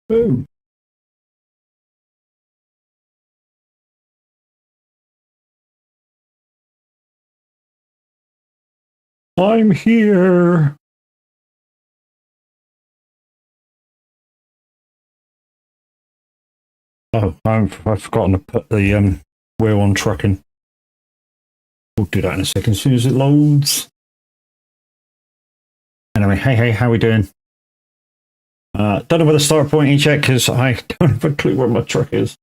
Boom. I'm here. Oh, I've forgotten to put the wheel on trucking. We'll do that in a second as soon as it loads. Anyway, hey, how we doing? Don't know where the start point is yet because I don't have a clue where my truck is.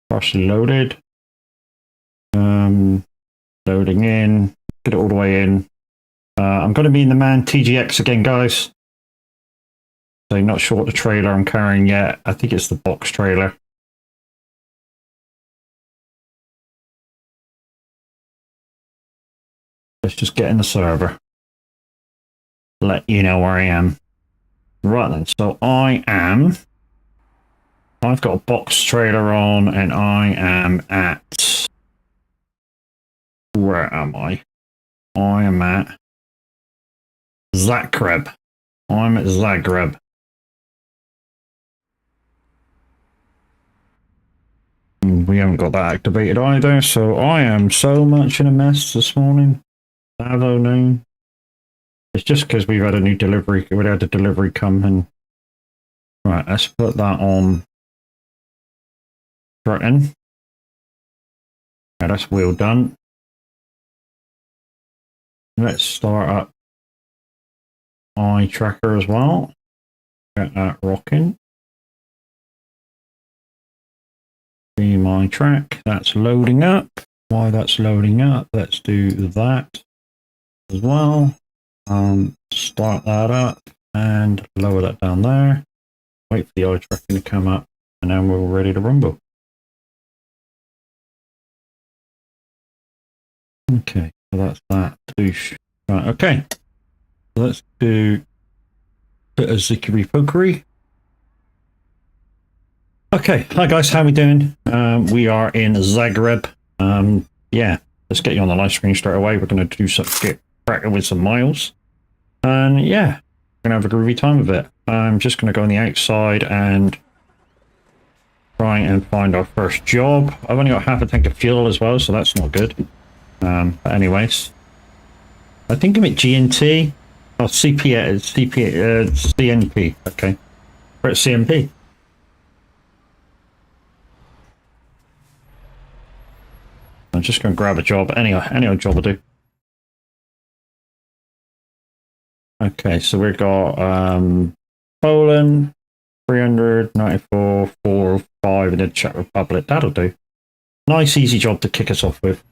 Partially loaded. Loading in. Get it all the way in. I'm going to be in the Man TGX again, guys. So not sure what the trailer I'm carrying yet. I think it's the box trailer. Let's just get in the server. Let you know where I am. Right then, so I've got a box trailer on and I am at, where am I? I am at Zagreb. I'm at Zagreb. We haven't got that activated either, so I am so much in a mess this morning. Savo name. It's just because we've had a new delivery. We had a delivery come and right. Let's put that on. Threaten. Yeah, that's wheel done. Let's start up eye tracker as well. Get that rocking. See my track. That's loading up. While that's loading up, let's do that as well. Start that up and lower that down there. Wait for the eye tracking to come up, and then we're ready to rumble. Okay, so that's that. Right, okay. So let's do a bit of zickery pokery. Okay, hi guys, how we doing? We are in Zagreb. Yeah, let's get you on the live screen straight away. We're going to do some get cracking with some miles. And yeah, we're going to have a groovy time of it. I'm just going to go on the outside and try and find our first job. I've only got half a tank of fuel as well, so that's not good. But anyways, I think I'm at GNT. Oh, CNP. Okay, we're at CMP. I'm just going to grab a job. Any old job will do. Okay, so we've got Poland, 394, 4, 5, and then Czech Republic. That'll do. Nice, easy job to kick us off with.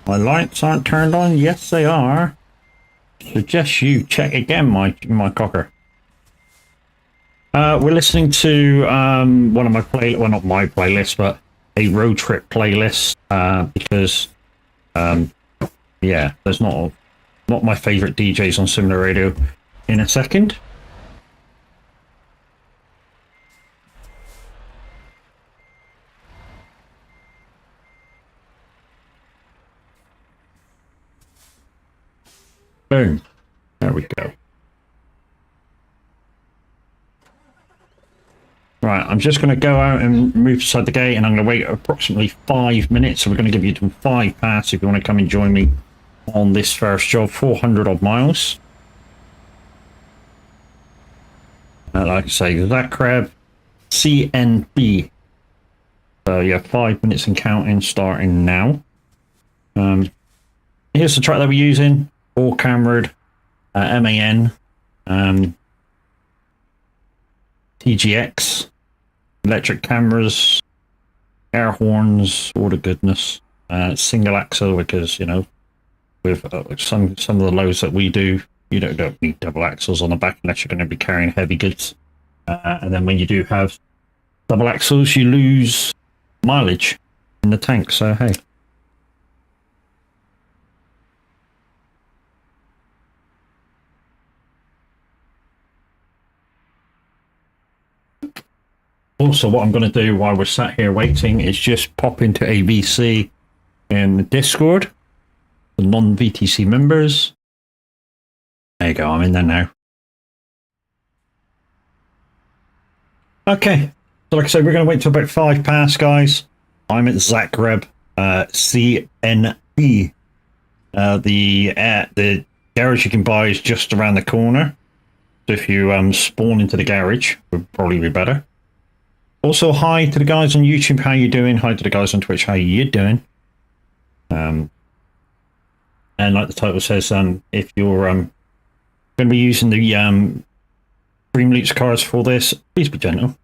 My lights aren't turned on. Yes, they are. Suggest you check again, my cocker. We're listening to one of my well, not my playlist, but a road trip playlist. Because yeah, there's not my favorite DJs on Similar Radio. In a second. Boom. There we go. Right, I'm just going to go out and move inside the gate, and I'm going to wait approximately 5 minutes. So we're going to give you 5 past if you want to come and join me on this first job, 400 odd miles. Like I say, Zagreb, CNB. So yeah, 5 minutes and counting, starting now. Here's the track that we're using. All camered, MAN, TGX, electric cameras, air horns, all the goodness. Single axle because, you know, with some of the loads that we do, You don't need double axles on the back unless you're going to be carrying heavy goods. And then when you do have double axles, you lose mileage in the tank. So hey. Also, what I'm going to do while we're sat here waiting is just pop into ABC in the Discord, the non-VTC members. There you go, I'm in there now. Okay, so like I said, we're going to wait till about 5 past, guys. I'm at Zagreb, CNE. The garage you can buy is just around the corner. So if you spawn into the garage, would probably be better. Also, hi to the guys on YouTube, how you doing? Hi to the guys on Twitch, how you doing? And like the title says, if you're going to be using the Dream Loots cards for this, please be gentle.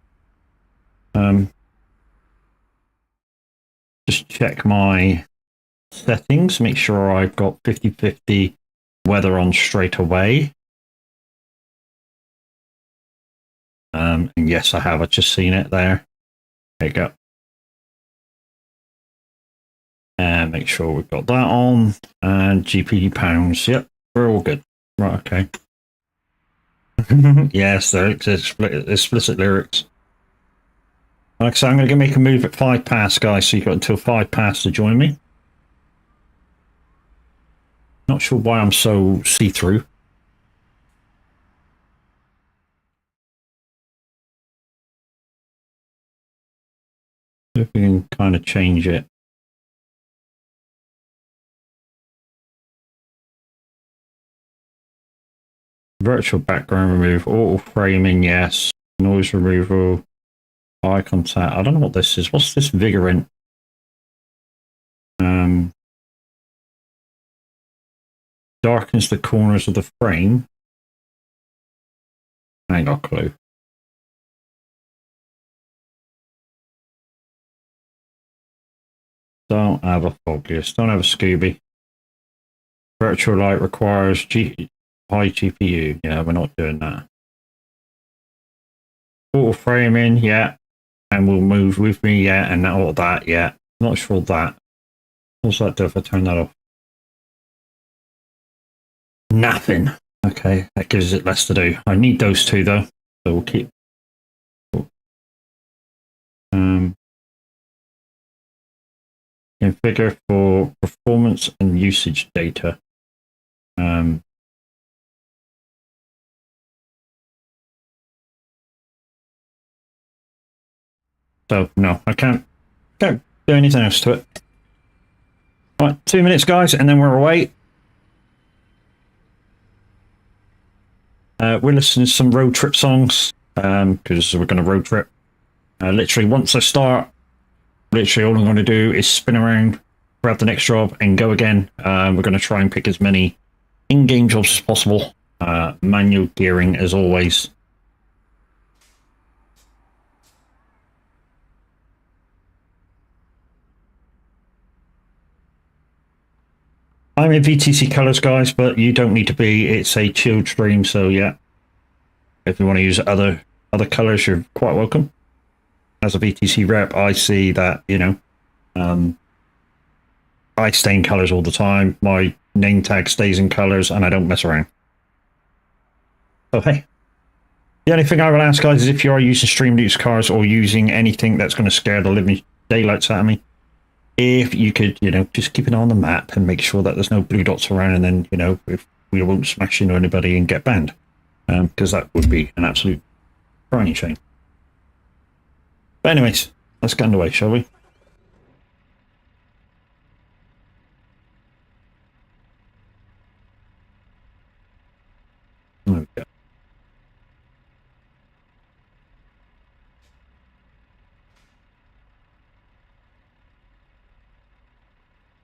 Just check my settings, make sure I've got 50/50 weather on straight away. And yes, I have. I've just seen it there. There you go. And make sure we've got that on. And GPD pounds. Yep, we're all good. Right, okay. Yes, there exists explicit lyrics. Like I said, I'm going to make a move at 5 past, guys. So you've got until 5 past to join me. Not sure why I'm so see-through. If we can kind of change it. Virtual background remove, auto framing, yes. Noise removal, eye contact. I don't know what this is. What's this vigorant? Darkens the corners of the frame. I ain't got a clue. Don't have a focus. Don't have a Scooby. Virtual light requires high GPU. Yeah, we're not doing that. Auto framing, yeah. And we'll move with me, yeah. And all that, yeah. Not sure that. What's that do if I turn that off? Nothing. Okay, that gives it less to do. I need those two though, so we'll keep. Configure for performance and usage data. So no, I can't do anything else to it. Right, 2 minutes, guys, and then we're away. We're listening to some road trip songs because we're going to road trip. Literally, once I start, literally all I'm going to do is spin around, grab the next job, and go again. We're going to try and pick as many in-game jobs as possible. Manual gearing, as always. I'm in VTC colors, guys, but you don't need to be. It's a chilled stream, so yeah. If you want to use other colors, you're quite welcome. As a VTC rep, I see that, you know, I stay in colors all the time. My name tag stays in colors, and I don't mess around. So hey, the only thing I will ask, guys, is if you are using Stream Loots cards or using anything that's going to scare the living daylights out of me, if you could, you know, just keep an eye on the map and make sure that there's no blue dots around, and then, you know, if we won't smash into anybody and get banned, because that would be an absolute crying shame. But anyways, let's get underway, shall we? There we go.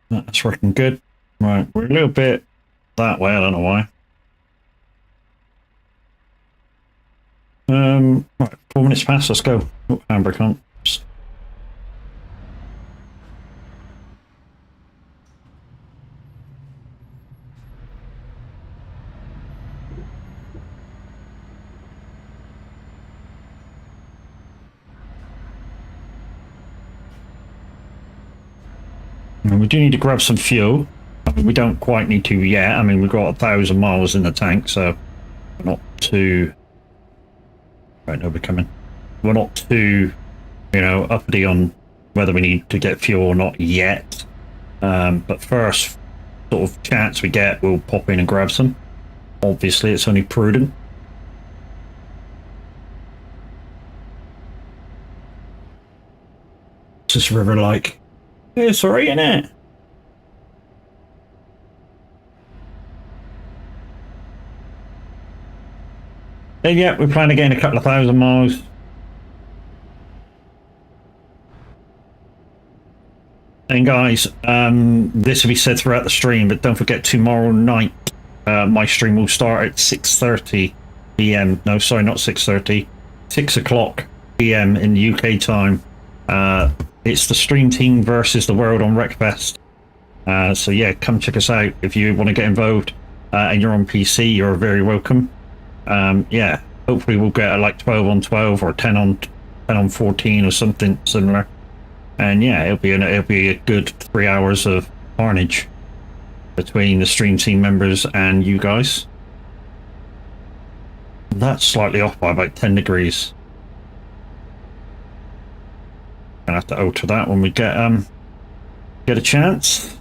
That's working good. Right, we're a little bit that way, I don't know why. Right, 4 minutes past, let's go. Oh, handbrake on. And we do need to grab some fuel. I mean, we don't quite need to yet. I mean, we've got 1,000 miles in the tank, so we're not too... Right, no, we're coming. We're not too, you know, uppity on whether we need to get fuel or not yet. But first sort of chance we get, we'll pop in and grab some. Obviously, it's only prudent. What's this river like? It's alright, isn't it? And yeah, we plan to gain a couple of 1,000 miles. And guys, this will be said throughout the stream, but don't forget tomorrow night, my stream will start at 6:30 p.m. No, sorry, not 6:30, 6 o'clock p.m. in UK time. It's the stream team versus the world on Wreckfest. So yeah, come check us out if you want to get involved. And you're on PC, you're very welcome. Yeah, hopefully we'll get like 12 on 12 or 10 on 14 or something similar. And yeah, it'll be a good 3 hours of carnage between the stream team members and you guys. That's slightly off by about 10 degrees. Gonna have to alter that when we get a chance.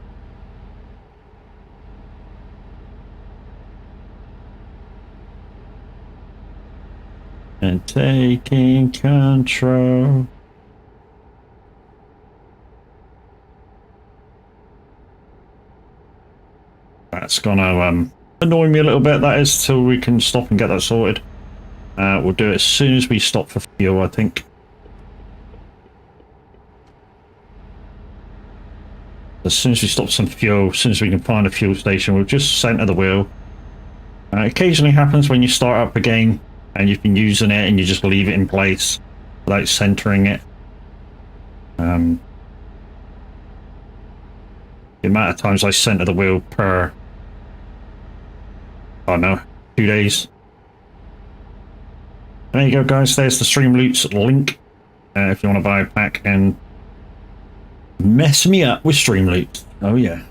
And taking control. That's gonna annoy me a little bit, that is, till we can stop and get that sorted. We'll do it as soon as we stop for fuel, I think. As soon as we stop some fuel, as soon as we can find a fuel station, we'll just center the wheel. It occasionally happens when you start up a game and you've been using it and you just leave it in place without centering it. The amount of times I center the wheel per, I don't know, 2 days. There you go, guys. There's the Streamloots link if you want to buy a pack and mess me up with Streamloots. Oh yeah.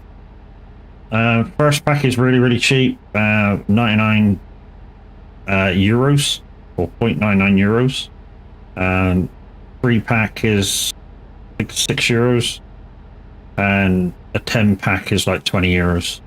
First pack is really cheap, 99 euros or 0.99 euros. Free pack is like 6 euros, and a 10 pack is like 20 euros.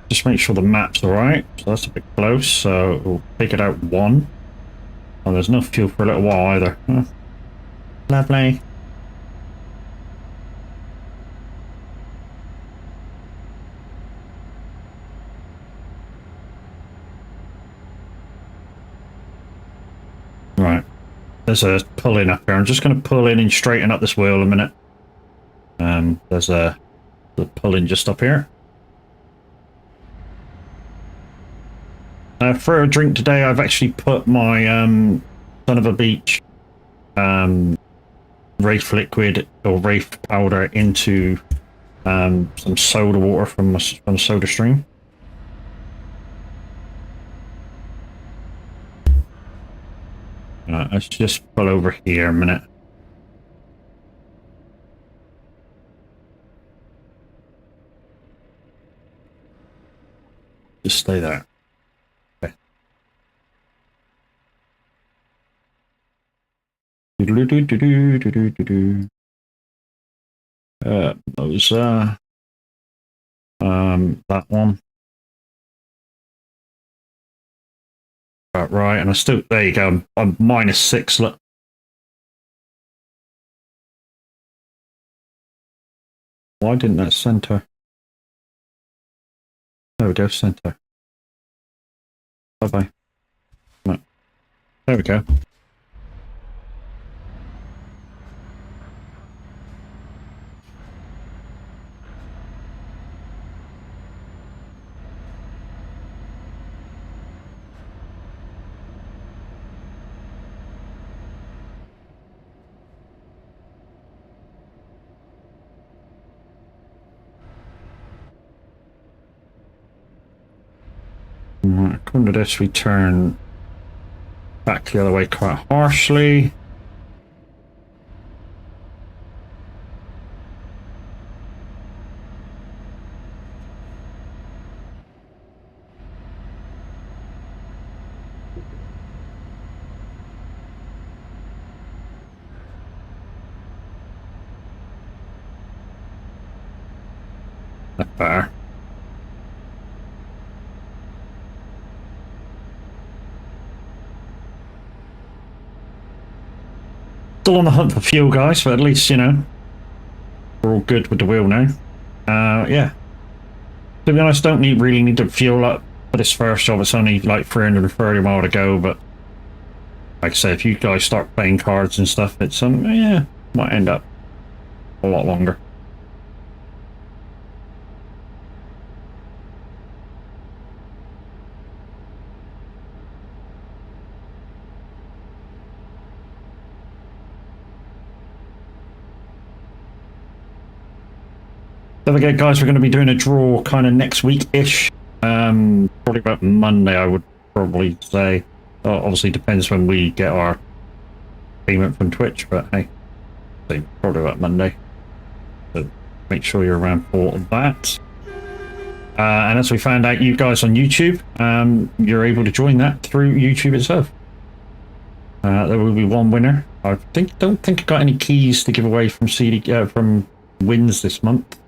Just make sure the map's alright. So that's a bit close, so we'll take it out 1. Oh, there's no fuel for a little while either. Huh. Lovely. Right. There's a pull in up here. I'm just going to pull in and straighten up this wheel a minute. There's the pull in just up here. For a drink today, I've actually put my Son of a Beach Wraith liquid or Wraith powder into some soda water from a soda stream. Let's just pull over here a minute. Just stay there. Okay. Those that one. Right, and I still, there you go, I'm -6, look. Why didn't that center? There we go, center. Bye-bye. Right. There we go. According to this, we turn back the other way quite harshly. That's better. Still on the hunt for fuel, guys, but at least, you know, we're all good with the wheel now. Yeah. To be honest, don't really need to fuel up for this first job. It's only like 330 mile to go, but like I say, if you guys start playing cards and stuff, it's yeah, might end up a lot longer. Don't forget, guys, we're going to be doing a draw kind of next week-ish. Probably about Monday, I would probably say. Obviously, depends when we get our payment from Twitch, but hey, probably about Monday. So make sure you're around for that. And as we found out, you guys on YouTube, you're able to join that through YouTube itself. There will be one winner. I don't think I got any keys to give away from from wins this month.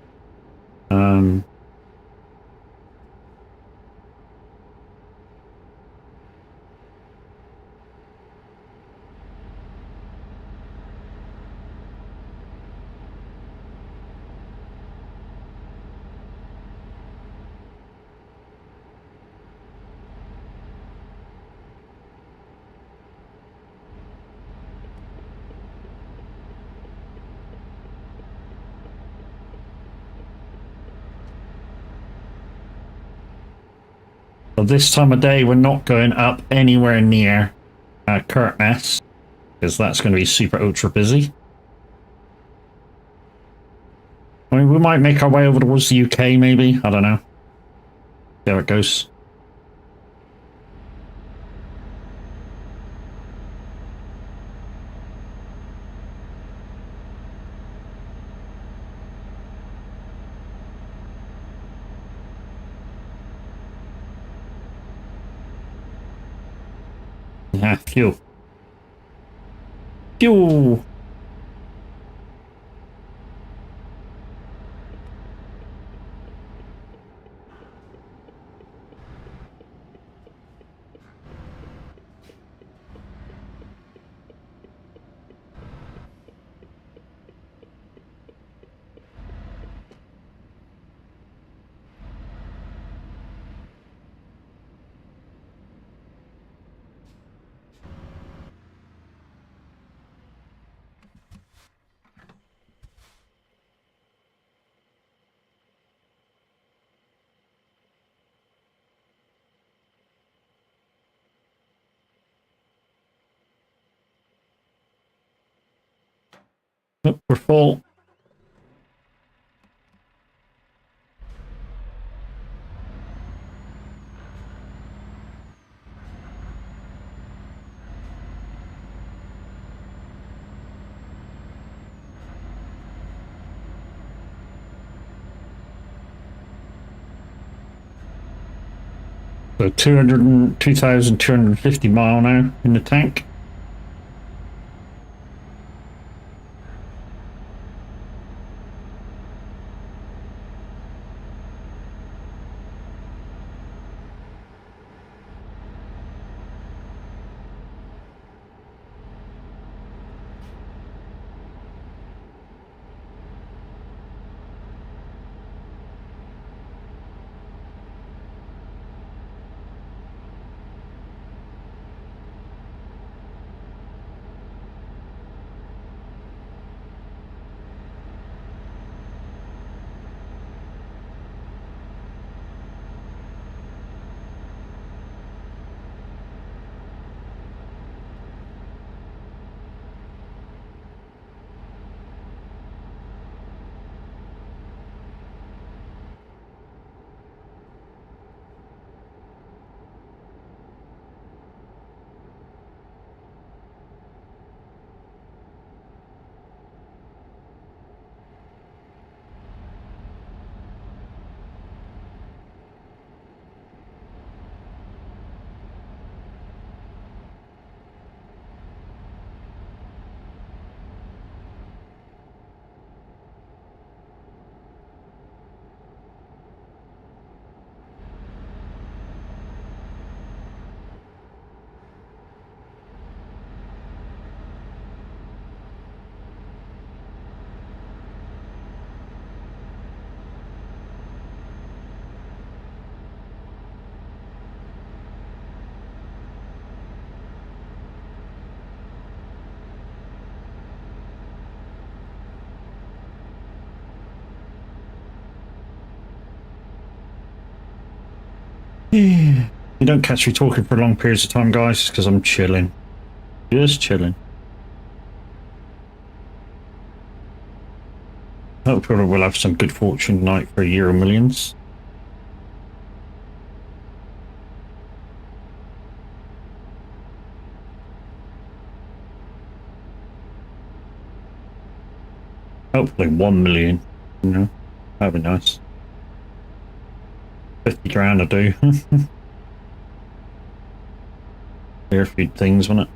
So this time of day, we're not going up anywhere near Kirkness, because that's going to be super ultra busy. I mean, we might make our way over towards the UK, maybe. I don't know. See how it goes. Yeah, fuel. Fuel! Nope, we're full. So 2,250 mile now in the tank. You don't catch me talking for long periods of time, guys, because I'm chilling. Just chilling. Hopefully we'll have some good fortune tonight for a Euro Millions. Hopefully 1 million, you know, that'd be nice. 50 grand I do. There are a few things, wouldn't it?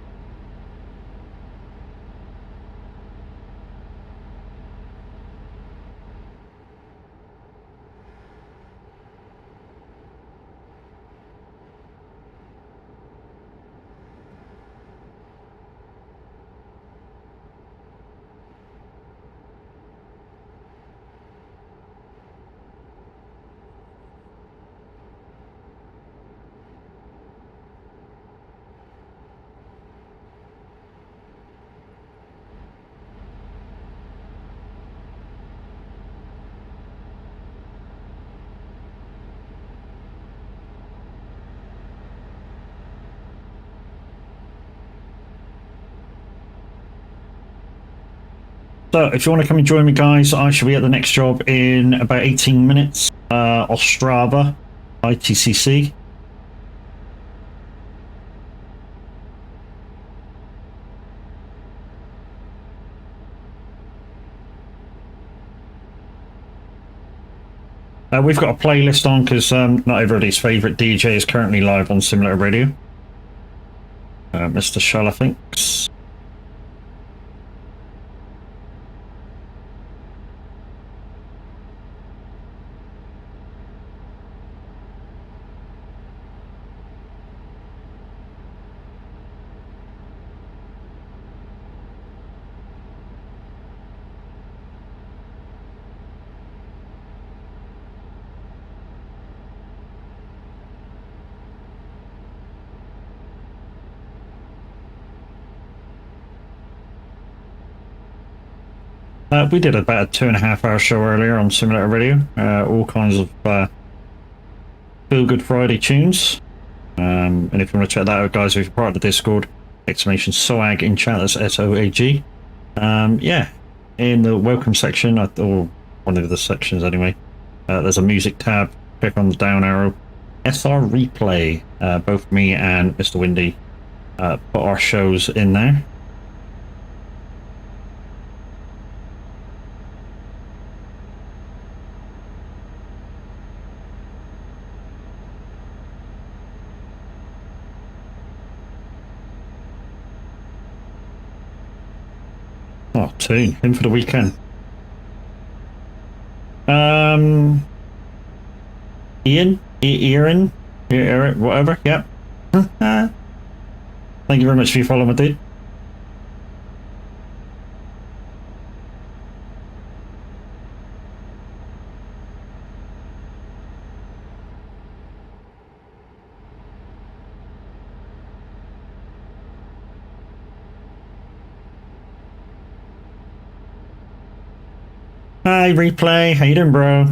So if you want to come and join me, guys, I shall be at the next job in about 18 minutes. Ostrava, ITCC. We've got a playlist on because not everybody's favourite DJ is currently live on Simulator Radio. Mr. Shall, I think. We did about a 2.5-hour show earlier on Simulator Radio. All kinds of Feel Good Friday tunes. And if you want to check that out, guys, if you're part of the Discord, exclamation SOAG in chat, that's SOAG. Yeah, in the welcome section, or one of the sections anyway, there's a music tab. Click on the down arrow. SR Replay. Both me and Mr. Windy put our shows in there. Oh, tune in for the weekend. Ian, whatever. Yep. Thank you very much for your follow, my dude. Hi, Replay. How you doing, bro?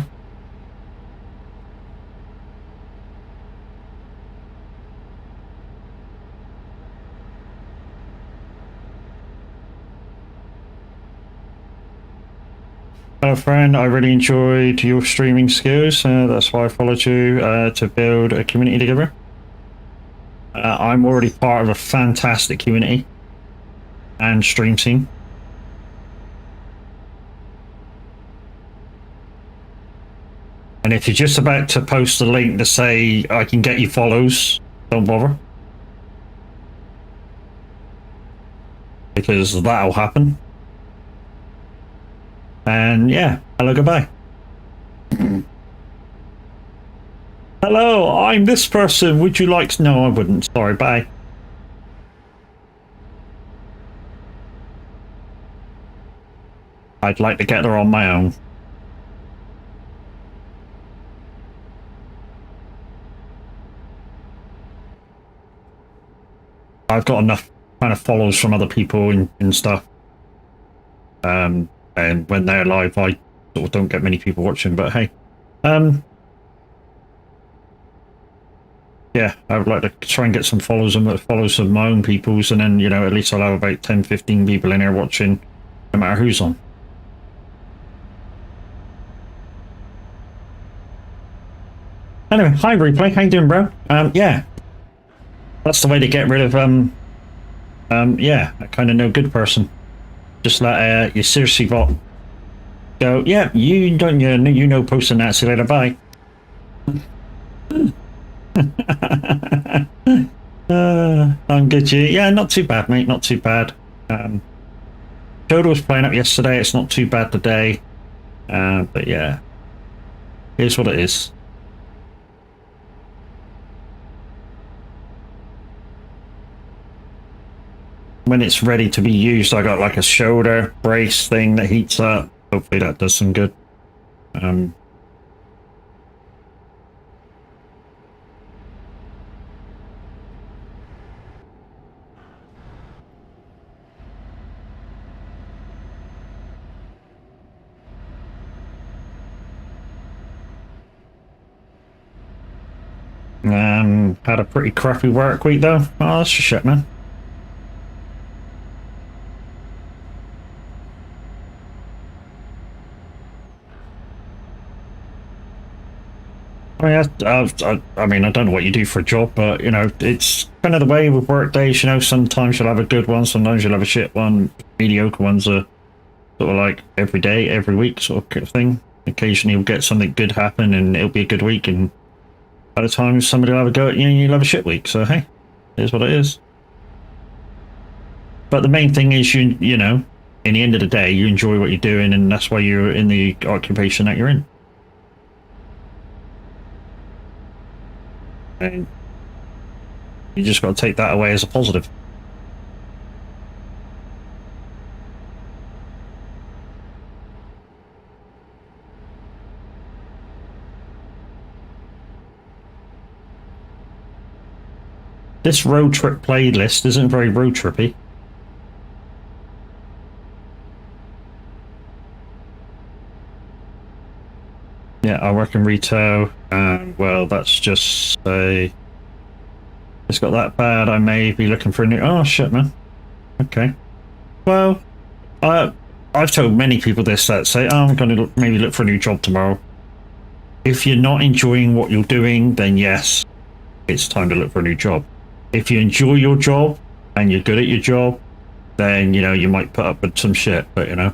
Hello, friend. I really enjoyed your streaming skills. That's why I followed you to build a community together. I'm already part of a fantastic community and stream team. And if you're just about to post a link to say I can get you follows, don't bother. Because that'll happen. And yeah, hello, goodbye. Hello, I'm this person. Would you like to? No, I wouldn't. Sorry, bye. I'd like to get there on my own. I've got enough kind of follows from other people and stuff. And when they're live, I sort of don't get many people watching, but hey. yeah, I would like to try and get some follows of my own people's, and then, you know, at least I'll have about 10, 15 people in here watching, no matter who's on. Anyway, hi Replay, how you doing, bro? Yeah, that's the way to get rid of yeah, a kind of no good person. Just let you seriously bot go. Yeah, you don't, you know, posting that. See you later, bye. I'm good. You? Yeah, not too bad, mate. Not too bad. Toad was playing up yesterday. It's not too bad today. But yeah, here's what it is. When it's ready to be used, I got like a shoulder brace thing that heats up. Hopefully that does some good. Had a pretty crappy work week though. Oh, that's a shit, man. I mean, I don't know what you do for a job, but, you know, it's kind of the way with work days, you know, sometimes you'll have a good one, sometimes you'll have a shit one. Mediocre ones are sort of like every day, every week sort of thing. Occasionally you'll get something good happen and it'll be a good week, and other times somebody will have a go at you and you'll have a shit week. So, hey, here's what it is. But the main thing is, you know, in the end of the day, you enjoy what you're doing, and that's why you're in the occupation that you're in. And you just got to take that away as a positive. This road trip playlist isn't very road trippy. Yeah, I work in retail, and well, that's just a. It's got that bad. I may be looking for a new. Oh shit, man. Okay. Well, I've told many people this that say, "Oh, I'm going to maybe look for a new job tomorrow." If you're not enjoying what you're doing, then yes, it's time to look for a new job. If you enjoy your job and you're good at your job, then, you know, you might put up with some shit, but, you know,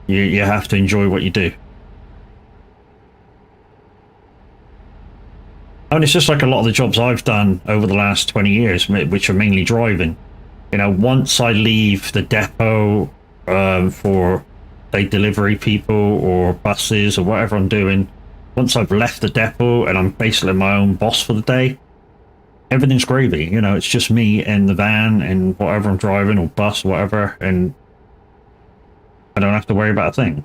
you have to enjoy what you do. And it's just like a lot of the jobs I've done over the last 20 years, which are mainly driving. You know, once I leave the depot for, say, delivery people or buses or whatever I'm doing, once I've left the depot and I'm basically my own boss for the day, everything's gravy. You know, it's just me and the van and whatever I'm driving, or bus, or whatever, and I don't have to worry about a thing.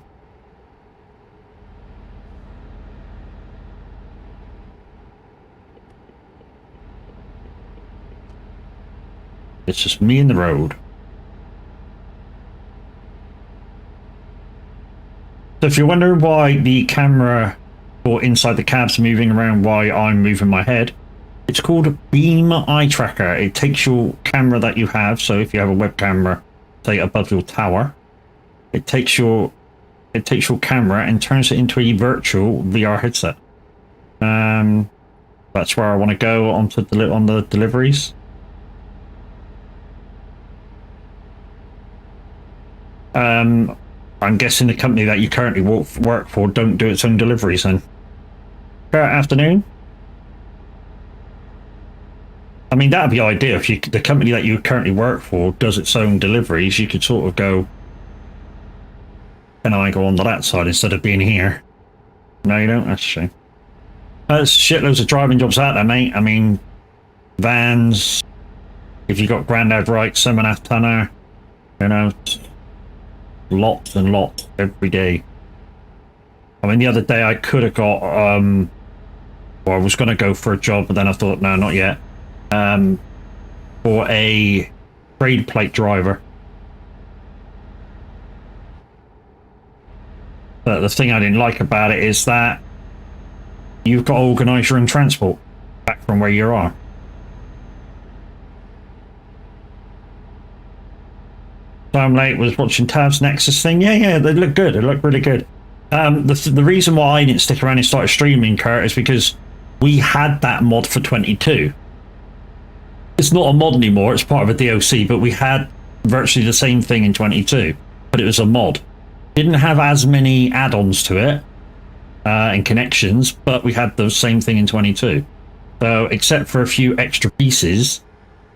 It's just me and the road. So if you're wondering why the camera or inside the cab's moving around, why I'm moving my head, it's called a beam eye tracker. It takes your camera that you have, so if you have a web camera, say above your tower, it takes your camera and turns it into a virtual VR headset. That's where I want to go on the deliveries. I'm guessing the company that you currently work for don't do its own deliveries then. Good afternoon. I mean, that'd be ideal if the company that you currently work for does its own deliveries. You could sort of go, and I go on to that side instead of being here. No, you don't. That's a shame. There's shitloads of driving jobs out there, mate. I mean, vans. If you got Grandad right, 7.5 tonner, you know, lots and lots every day. I mean, the other day I could have got, well, I was going to go for a job, but then I thought, no, not yet. For a trade plate driver. But the thing I didn't like about it is that you've got to organise your own transport back from where you are. So I'm late, was watching Tav's Nexus thing. Yeah, they look good. They look really good. The reason why I didn't stick around and start streaming, Kurt, is because we had that mod for 22. It's not a mod anymore, it's part of a DLC, but we had virtually the same thing in 22, but it was a mod. Didn't have as many add-ons to it and connections, but we had the same thing in 22. So except for a few extra pieces,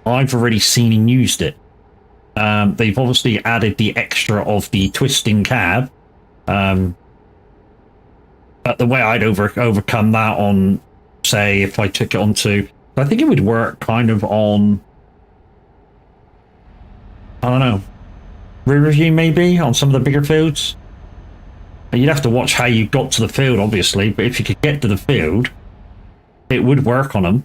I've already seen and used it. They've obviously added the extra of the twisting cab, but the way I'd overcome that on, say, if I took it onto, I think it would work kind of on, I don't know, rear view maybe on some of the bigger fields. You'd have to watch how you got to the field, obviously, but if you could get to the field, it would work on them.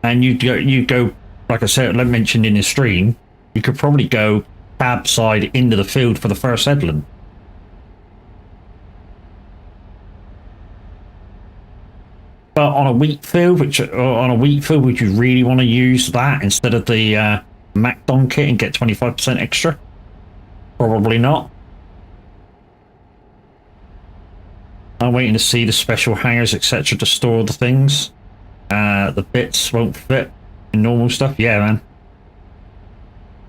And you'd go, like I said, like mentioned in the stream, you could probably go cab side into the field for the first headland. But on a wheat field, would you really want to use that instead of the MacDon kit and get 25% extra? Probably not. I'm waiting to see the special hangers, etc., to store the things. The bits won't fit in normal stuff. Yeah, man.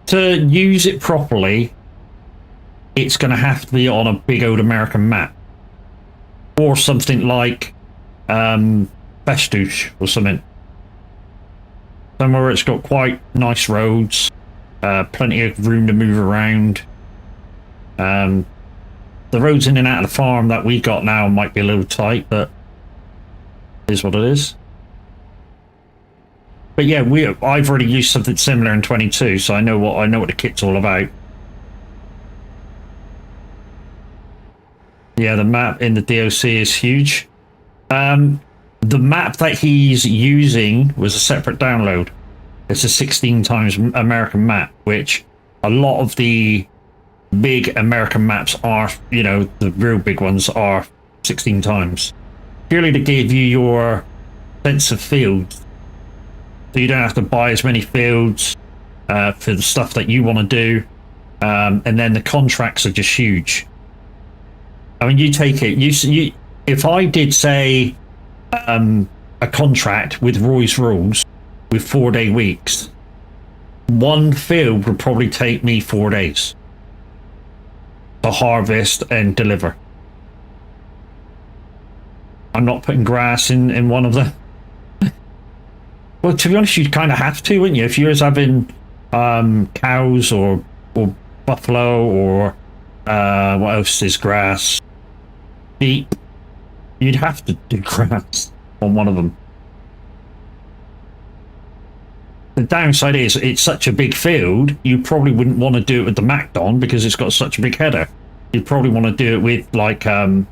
To use it properly, it's going to have to be on a big old American map. Or something like Bestouche or something. Somewhere where it's got quite nice roads, plenty of room to move around. The roads in and out of the farm that we got now might be a little tight, but it is what it is. But yeah, I've already used something similar in 22, so I know what the kit's all about. Yeah, the map in the DLC is huge. The map that he's using was a separate download. It's a 16 times American map, which a lot of the big American maps are, you know, the real big ones are 16 times. Purely to give you your sense of fields. So you don't have to buy as many fields for the stuff that you want to do. And then the contracts are just huge. I mean, you take it, you if I did, say, a contract with Roy's Rules with 4-day weeks, one field would probably take me 4 days to harvest and deliver. I'm not putting grass in one of them. Well, to be honest, you'd kind of have to, wouldn't you? If you was having cows or buffalo or what else is grass? Sheep. You'd have to do grass on one of them. The downside is it's such a big field, you probably wouldn't want to do it with the MacDon because it's got such a big header. You'd probably want to do it with like the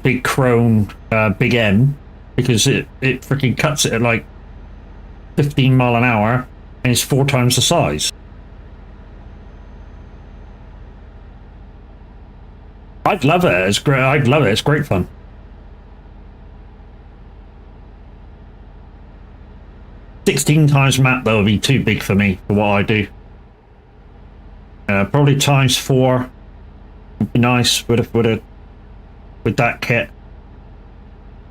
big Crone Big M, because it freaking cuts it at like 15 mile an hour and it's 4 times the size. I'd love it. It's great. I'd love it. It's great fun. "16 times map though would be too big for me for what I do. Probably times 4 would be nice with that kit.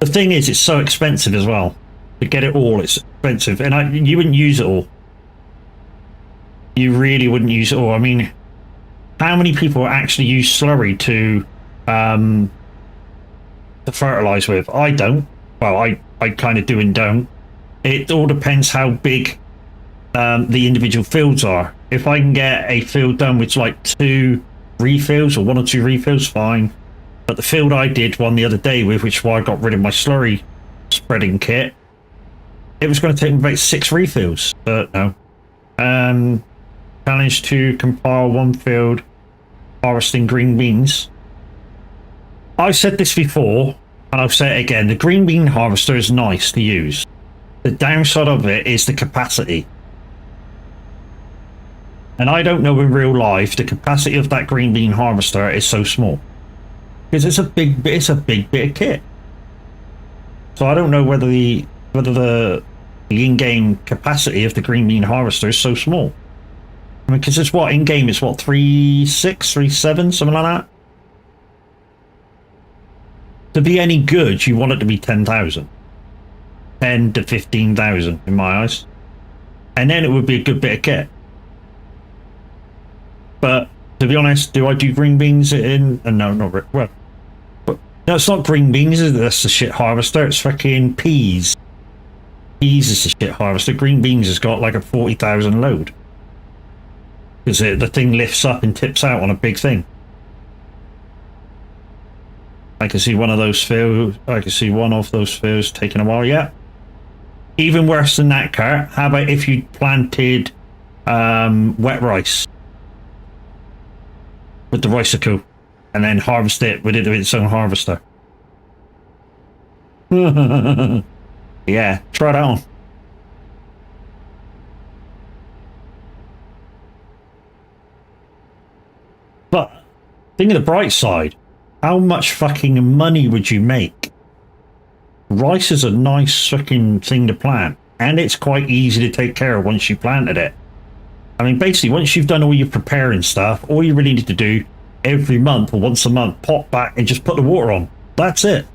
The thing is, it's so expensive as well. To get it all, it's expensive, and you wouldn't use it all. You really wouldn't use it all. I mean, how many people actually use slurry to fertilize with? I don't. Well, I kind of do and don't. It all depends how big the individual fields are. If I can get a field done with like 2 refills or 1 or 2 refills, fine. But the field I did one the other day with, which is why I got rid of my slurry spreading kit, it was going to take me about 6 refills. But no. Challenge to compile 1 field harvesting green beans. I've said this before, and I'll say it again. The green bean harvester is nice to use. The downside of it is the capacity. And I don't know in real life the capacity of that green bean harvester is so small. Because it's a big bit of kit. So I don't know whether the in-game capacity of the green bean harvester is so small. I mean, because it's what, in game, it's what, 3.6, 3.7, something like that? To be any good, you want it to be 10,000. 10 to 15,000 in my eyes. And then it would be a good bit of kit. But to be honest, do I do green beans in? No, not really. Well, no, it's not green beans. That's the shit harvester. It's fucking peas. Peas is the shit harvester. Green beans has got like a 40,000 load. Because the thing lifts up and tips out on a big thing. I can see one of those fields. I can see one of those fields taking a while. Yeah. Even worse than that, Kurt. How about if you planted wet rice with the rice-a-coo and then harvest it with its own harvester? Yeah, try that on. But think of the bright side. How much fucking money would you make? Rice is a nice fucking thing to plant, and it's quite easy to take care of once you planted it. I mean, basically, once you've done all your preparing stuff, all you really need to do every month or once a month, pop back and just put the water on. That's it.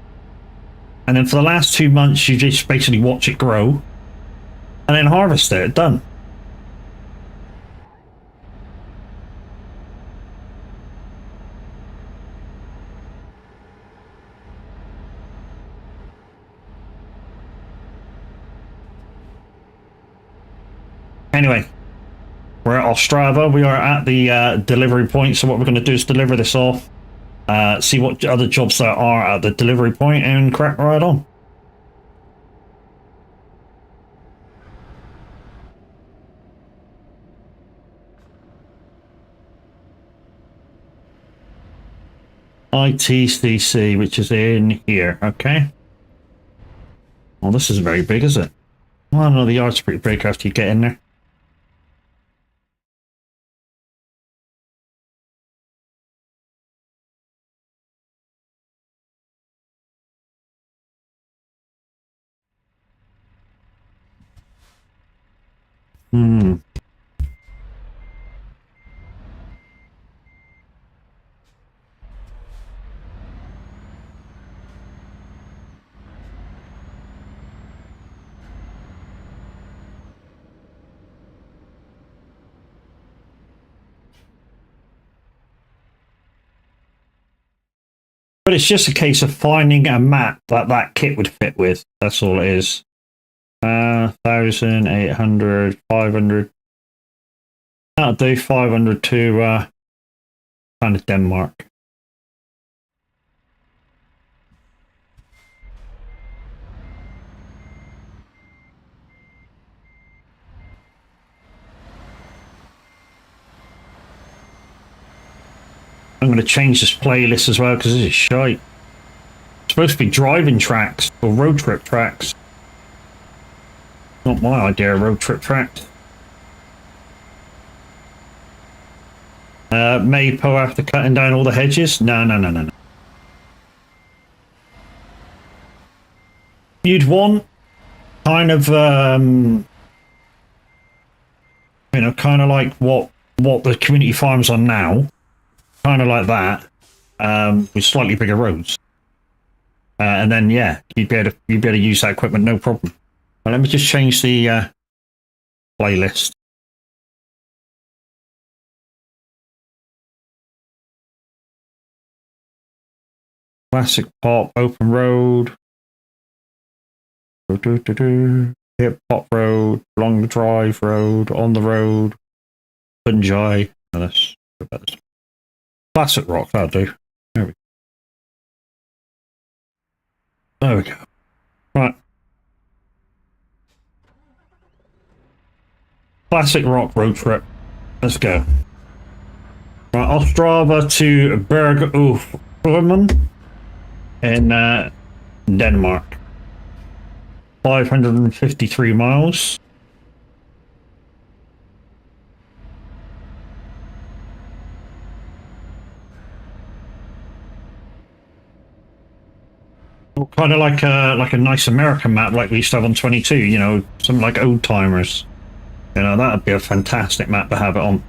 And then for the last 2 months, you just basically watch it grow and then harvest it. Done. Anyway, we're at Ostrava. We are at the delivery point. So what we're going to do is deliver this off, see what other jobs there are at the delivery point, and crack right on. ITCC, which is in here. Okay. Well, this isn't very big, is it? Well, I don't know. The yard's pretty big after you get in there. But it's just a case of finding a map that that kit would fit with. That's all it is. 1,800, 500. That'll do. 500 to kind of Denmark. I'm going to change this playlist as well because this is shite. It's supposed to be driving tracks or road trip tracks. Not my idea of road trip tracks. Maypo after cutting down all the hedges? No. You'd want kind of, you know, kind of like what the community farms are now. Kind of like that, with slightly bigger roads, and then yeah, you'd be able to use that equipment, no problem. But let me just change the playlist. Classic pop, open road, hip hop road, long drive road, on the road, Punjai. No, that's classic rock, that'll do. There we go. Right. Classic rock road trip. Let's go. Right, Ostrava to Berg-Ulfman in Denmark. 553 miles. Kind of like a nice American map like we used to have on 22, you know, something like old timers. You know, that'd be a fantastic map to have it on.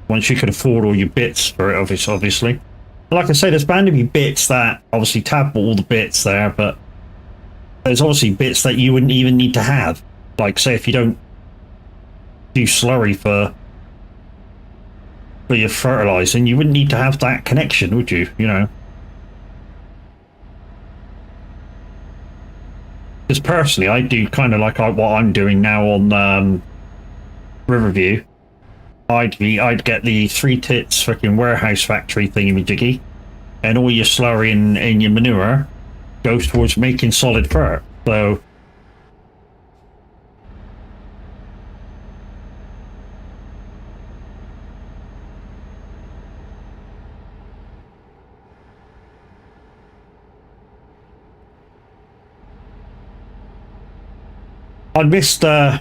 once you can afford all your bits for it, obviously. Like I say, there's bound to be bits that obviously tap all the bits there, but there's obviously bits that you wouldn't even need to have. Like, say, if you don't do slurry for your fertilizing, you wouldn't need to have that connection, would you? You know. Because personally, I do kind of like what I'm doing now on Riverview. I'd get the 3 tits freaking warehouse factory thingy-majiggy, and all your slurry and your manure goes towards making solid fur. So I missed the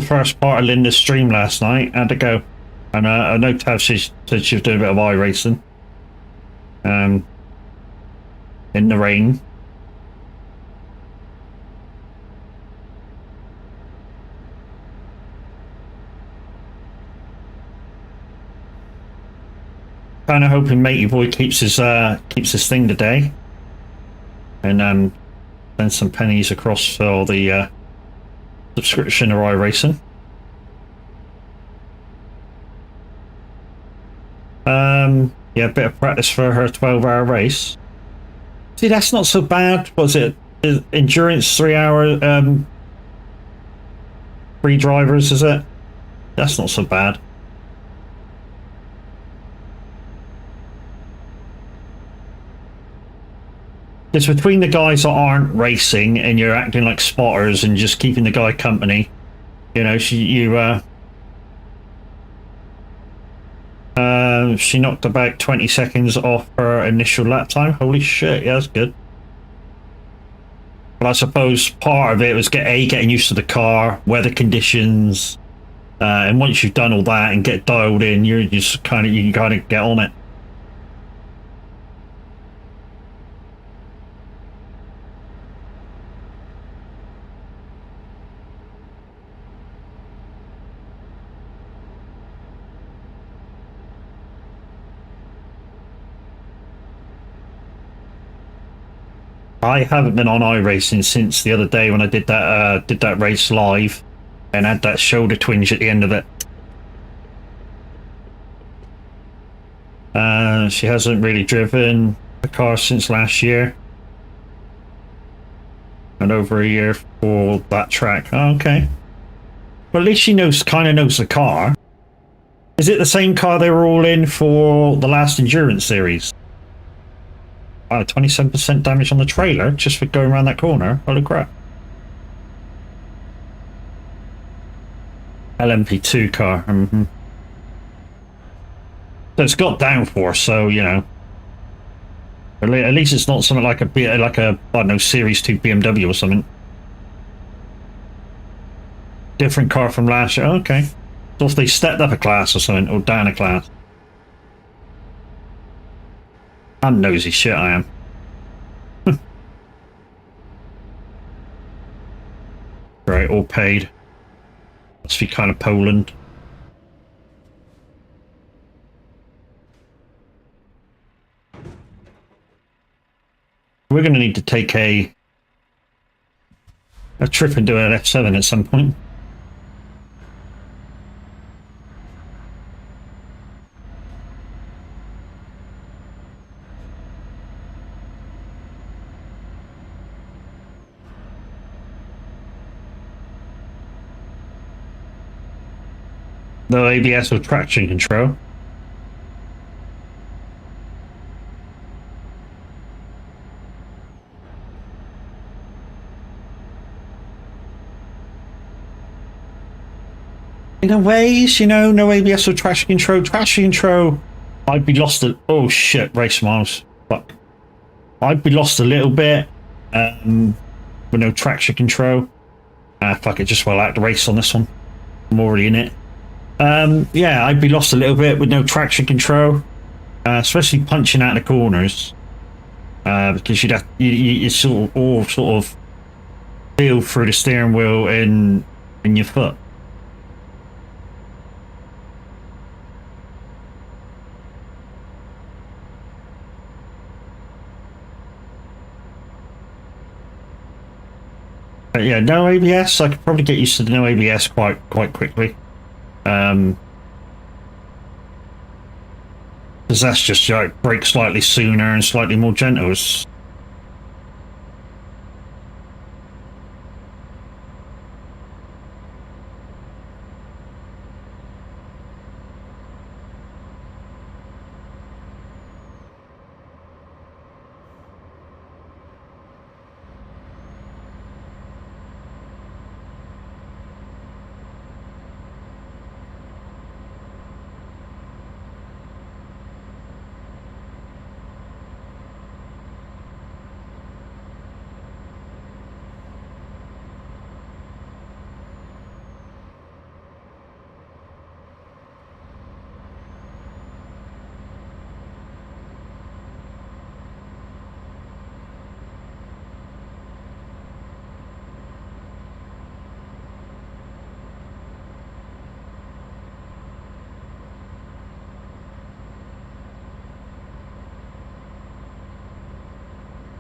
first part of Linda's stream last night. I had to go, and I know Tav said she was doing a bit of iRacing, in the rain. Kind of hoping Matey Boy keeps his thing today, and send some pennies across for the subscription or iRacing. Yeah, a bit of practice for her 12-hour race. See, that's not so bad. Was it endurance 3-hour free drivers? Is it? That's not so bad. It's between the guys that aren't racing and you're acting like spotters and just keeping the guy company. You know, she knocked about 20 seconds off her initial lap time. Holy shit, yeah, that's good. But I suppose part of it was getting used to the car, weather conditions, and once you've done all that and get dialed in, you can kind of get on it. I haven't been on iRacing since the other day when I did that race live and had that shoulder twinge at the end of it. She hasn't really driven the car since last year, and over a year for that track. Oh, okay, but at least she kind of knows the car. Is it the same car they were all in for the last endurance series? 27% damage on the trailer just for going around that corner. Holy crap. LMP2 car. So it's got downforce, so you know. At least it's not something like a I don't know, Series 2 BMW or something. Different car from last year. Okay. So if they stepped up a class or something, or down a class. I'm nosy shit, I am. Right, all paid. Must be kind of Poland. We're going to need to take a trip and do an F7 at some point. No ABS or traction control. In a ways, you know, no ABS or traction control. Traction control, I'd be lost oh shit, race miles. Fuck. I'd be lost a little bit with no traction control. Fuck it, just well out the race on this one. I'm already in it. Yeah, I'd be lost a little bit with no traction control, especially punching out the corners, because you sort of feel through the steering wheel and your foot. But yeah, no ABS. I could probably get used to the no ABS quite quickly. Because that's just like brake slightly sooner and slightly more gentle.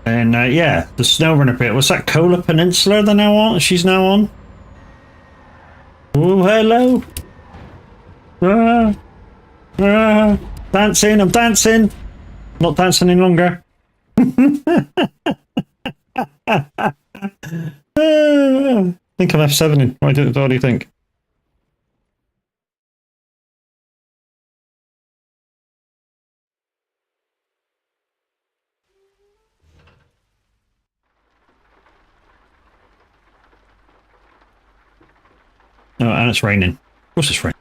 And yeah, the SnowRunner bit. Was that Kola Peninsula they're now on? She's now on? Oh, hello. Dancing, I'm dancing. Not dancing any longer. I think I'm F7 in. What do you think? Oh, and it's raining. Of course it's raining.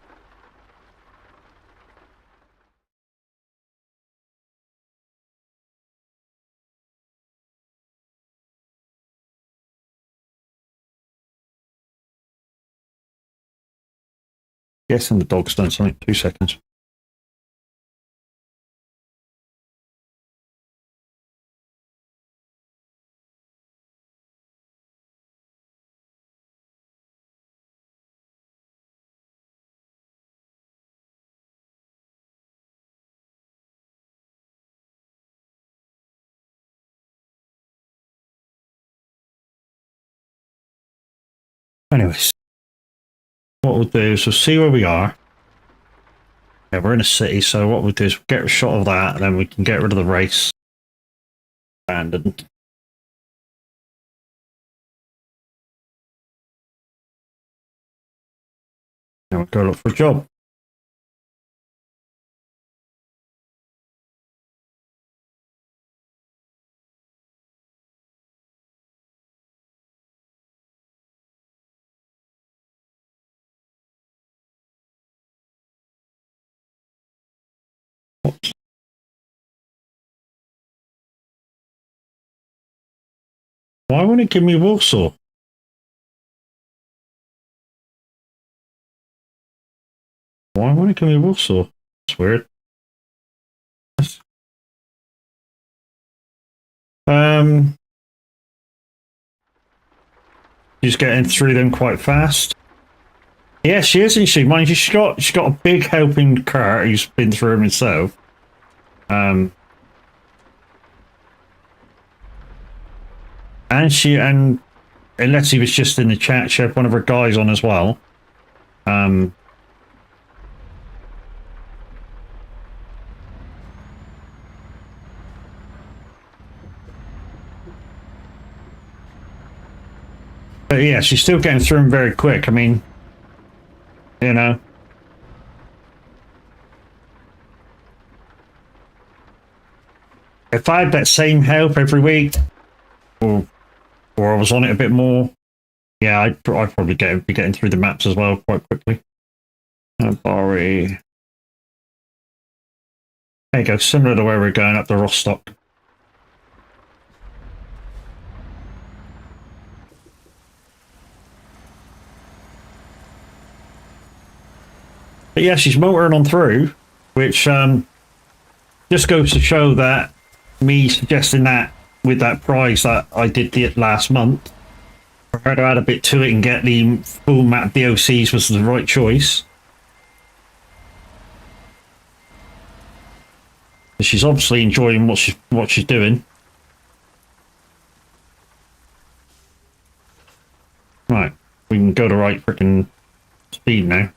Yes, and the dog's done something. 2 seconds. Anyways, what we'll do is we'll see where we are. Yeah, we're in a city, so what we'll do is we'll get a shot of that, and then we can get rid of the race. Abandoned. And we'll go look for a job. Why won't it give me Warsaw? Why won't it give me Warsaw? That's weird. She's getting through them quite fast. Yeah, she is, isn't she? Mind you, she's got a big helping Kurt who's been through them himself. And unless he was just in the chat, she had one of her guys on as well. But yeah, she's still getting through them very quick. I mean, you know. If I had that same help every week, or I was on it a bit more, yeah, I'd probably be getting through the maps as well quite quickly. Bari. There you go, similar to where we're going up to Rostock. But yeah, she's motoring on through, which just goes to show that me suggesting that with that prize that I did last month, for her to add a bit to it and get the full map DLCs was the right choice. She's obviously enjoying what she's doing. speed now.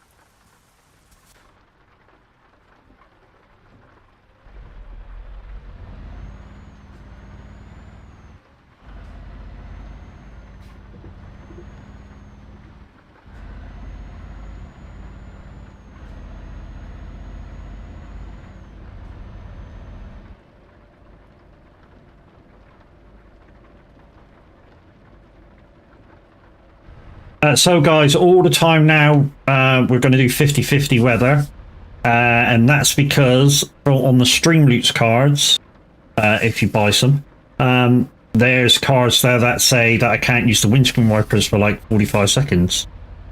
So guys, all the time now, we're going to do 50-50 weather. And that's because on the Streamloots cards, if you buy some, there's cards there that say that I can't use the windscreen wipers for like 45 seconds.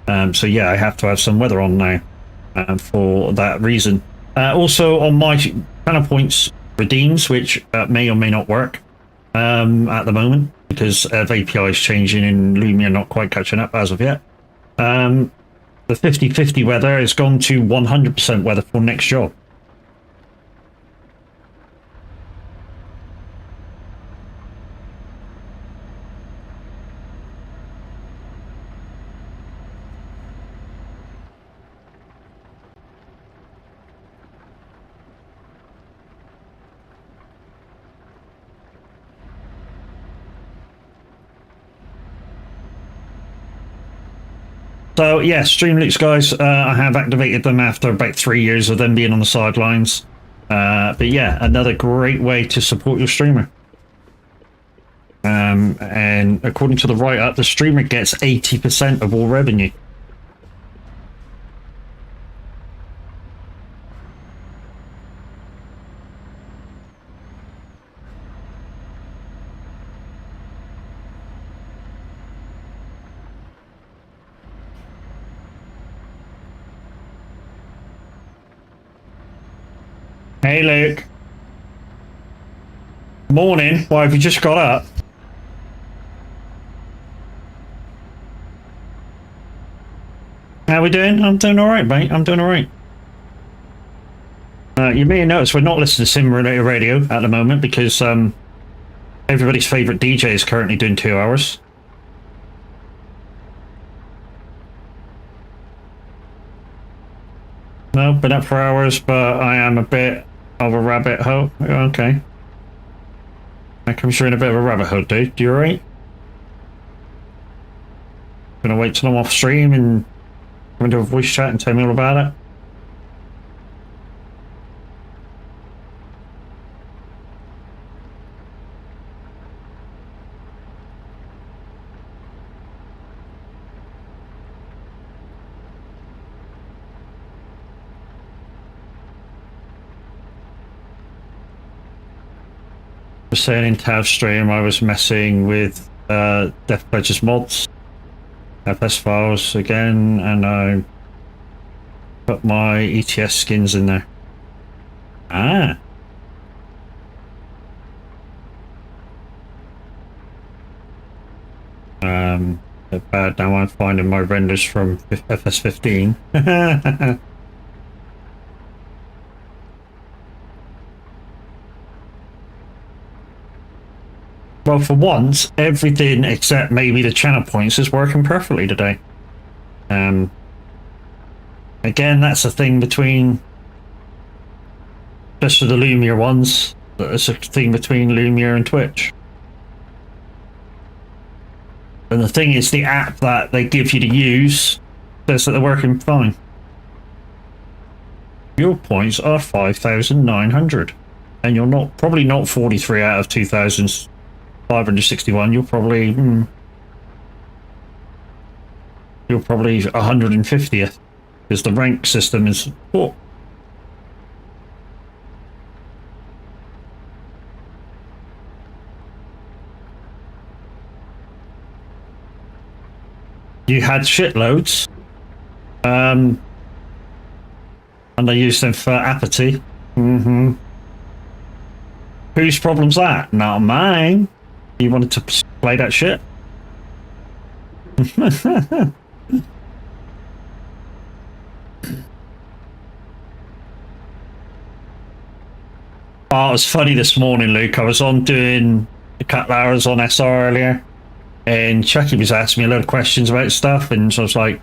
So yeah, I have to have some weather on now for that reason. Also on my channel points redeems, which may or may not work at the moment, because API is changing and Lumia not quite catching up as of yet. The 50-50 weather has gone to 100% weather for next job. So yeah, Streamloots guys, I have activated them after about 3 years of them being on the sidelines. But yeah, another great way to support your streamer. And according to the write-up, the streamer gets 80% of all revenue. Hey Luke. Morning. Why have you just got up? How we doing? I'm doing alright, mate. I'm doing alright. You may have noticed we're not listening to Simulator Radio at the moment because everybody's favourite DJ is currently doing 2 hours. No, been up for hours, but I am a bit of a rabbit hole. Okay. That comes you're in a bit of a rabbit hole, dude. You alright? Gonna wait till I'm off stream and come into a voice chat and tell me all about it? Saying in Tav stream I was messing with Death Pledges mods, FS files again, and I put my ETS skins in there. Ah. Bad now I'm finding my renders from FS15. Well, for once, everything except maybe the channel points is working perfectly today. Again, that's the thing between, especially the Lumia ones, it's a thing between Lumia and Twitch. And the thing is, the app that they give you to use says that they're working fine. Your points are 5,900, and you're probably not 43 out of 2,561. You're probably 150th, because the rank system is poor. You had shitloads, and I used them for apathy. Whose problem's that? Not mine. You wanted to play that shit? Oh, it was funny this morning, Luke. I was on doing a couple hours on SR earlier, and Chucky was asking me a lot of questions about stuff, and so I was like,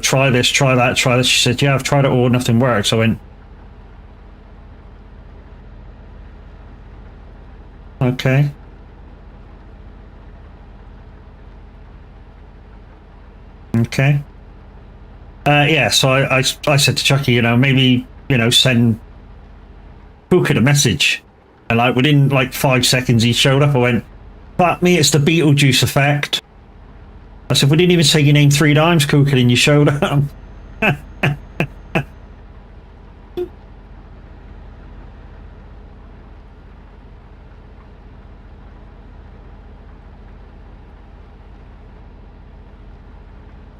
try this, try that, try this. She said, yeah, I've tried it all, nothing works. I went, okay. Okay. Yeah, so I said to Chucky, maybe, send Puka a message. And like within like 5 seconds he showed up. I went, fuck me, it's the Beetlejuice effect. I said, we didn't even say your name 3 times, Kuka, and you showed up.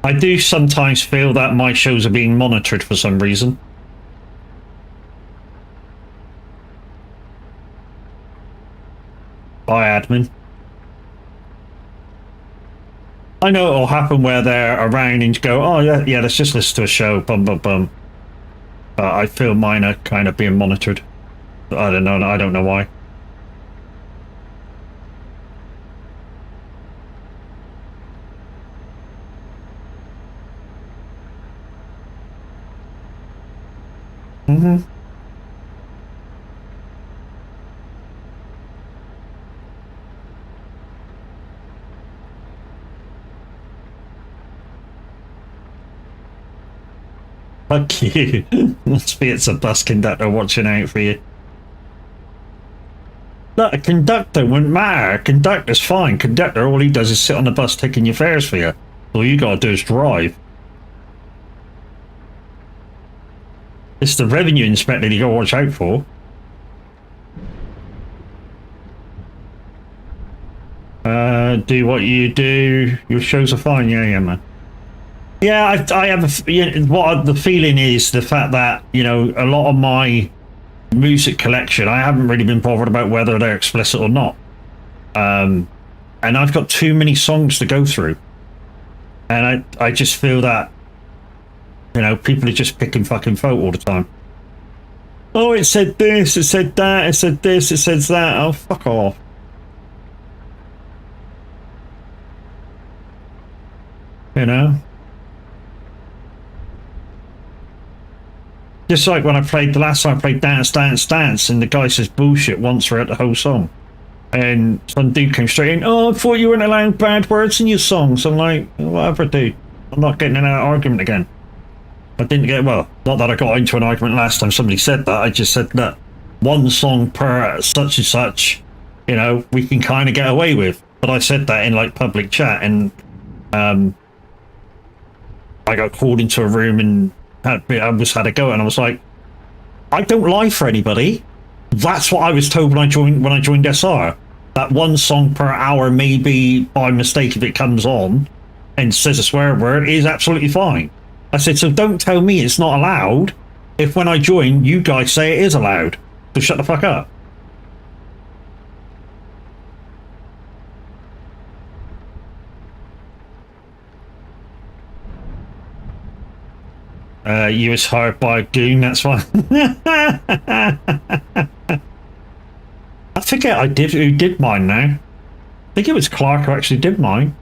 I do sometimes feel that my shows are being monitored for some reason. By admin. I know it'll happen where they're around and you go, oh yeah, let's just listen to a show, bum bum bum. But I feel mine are kind of being monitored. I don't know why. Mm-hmm. Fuck you. Must be it's a bus conductor watching out for you. Look, a conductor wouldn't matter. A conductor's fine. Conductor, all he does is sit on the bus taking your fares for you. All you gotta do is drive. It's the revenue inspector you gotta watch out for. Do what you do. Your shows are fine. Yeah, man. Yeah, I have what the feeling is the fact that, a lot of my music collection, I haven't really been bothered about whether they're explicit or not. And I've got too many songs to go through. And I just feel that, people are just picking fucking folk all the time. Oh, it said this, it said that, it said this, it says that. Oh, fuck off. Just like when I played the last time I played Dance Dance Dance and the guy says bullshit once throughout the whole song. And some dude came straight in, oh, I thought you weren't allowing bad words in your songs. I'm like, whatever, dude. I'm not getting in an argument again. I didn't get, well, not that I got into an argument last time somebody said that. I just said that one song per such and such, we can kind of get away with. But I said that in like public chat and I got called into a room and I just had a go, and I was like, I don't lie for anybody. That's what I was told when I joined SR. That one song per hour, maybe by mistake if it comes on and says a swear word, is absolutely fine. I said, so don't tell me it's not allowed if when I join you guys say it is allowed. So shut the fuck up. You was hired by a goon, that's fine. I forget who did mine now. I think it was Clark who actually did mine.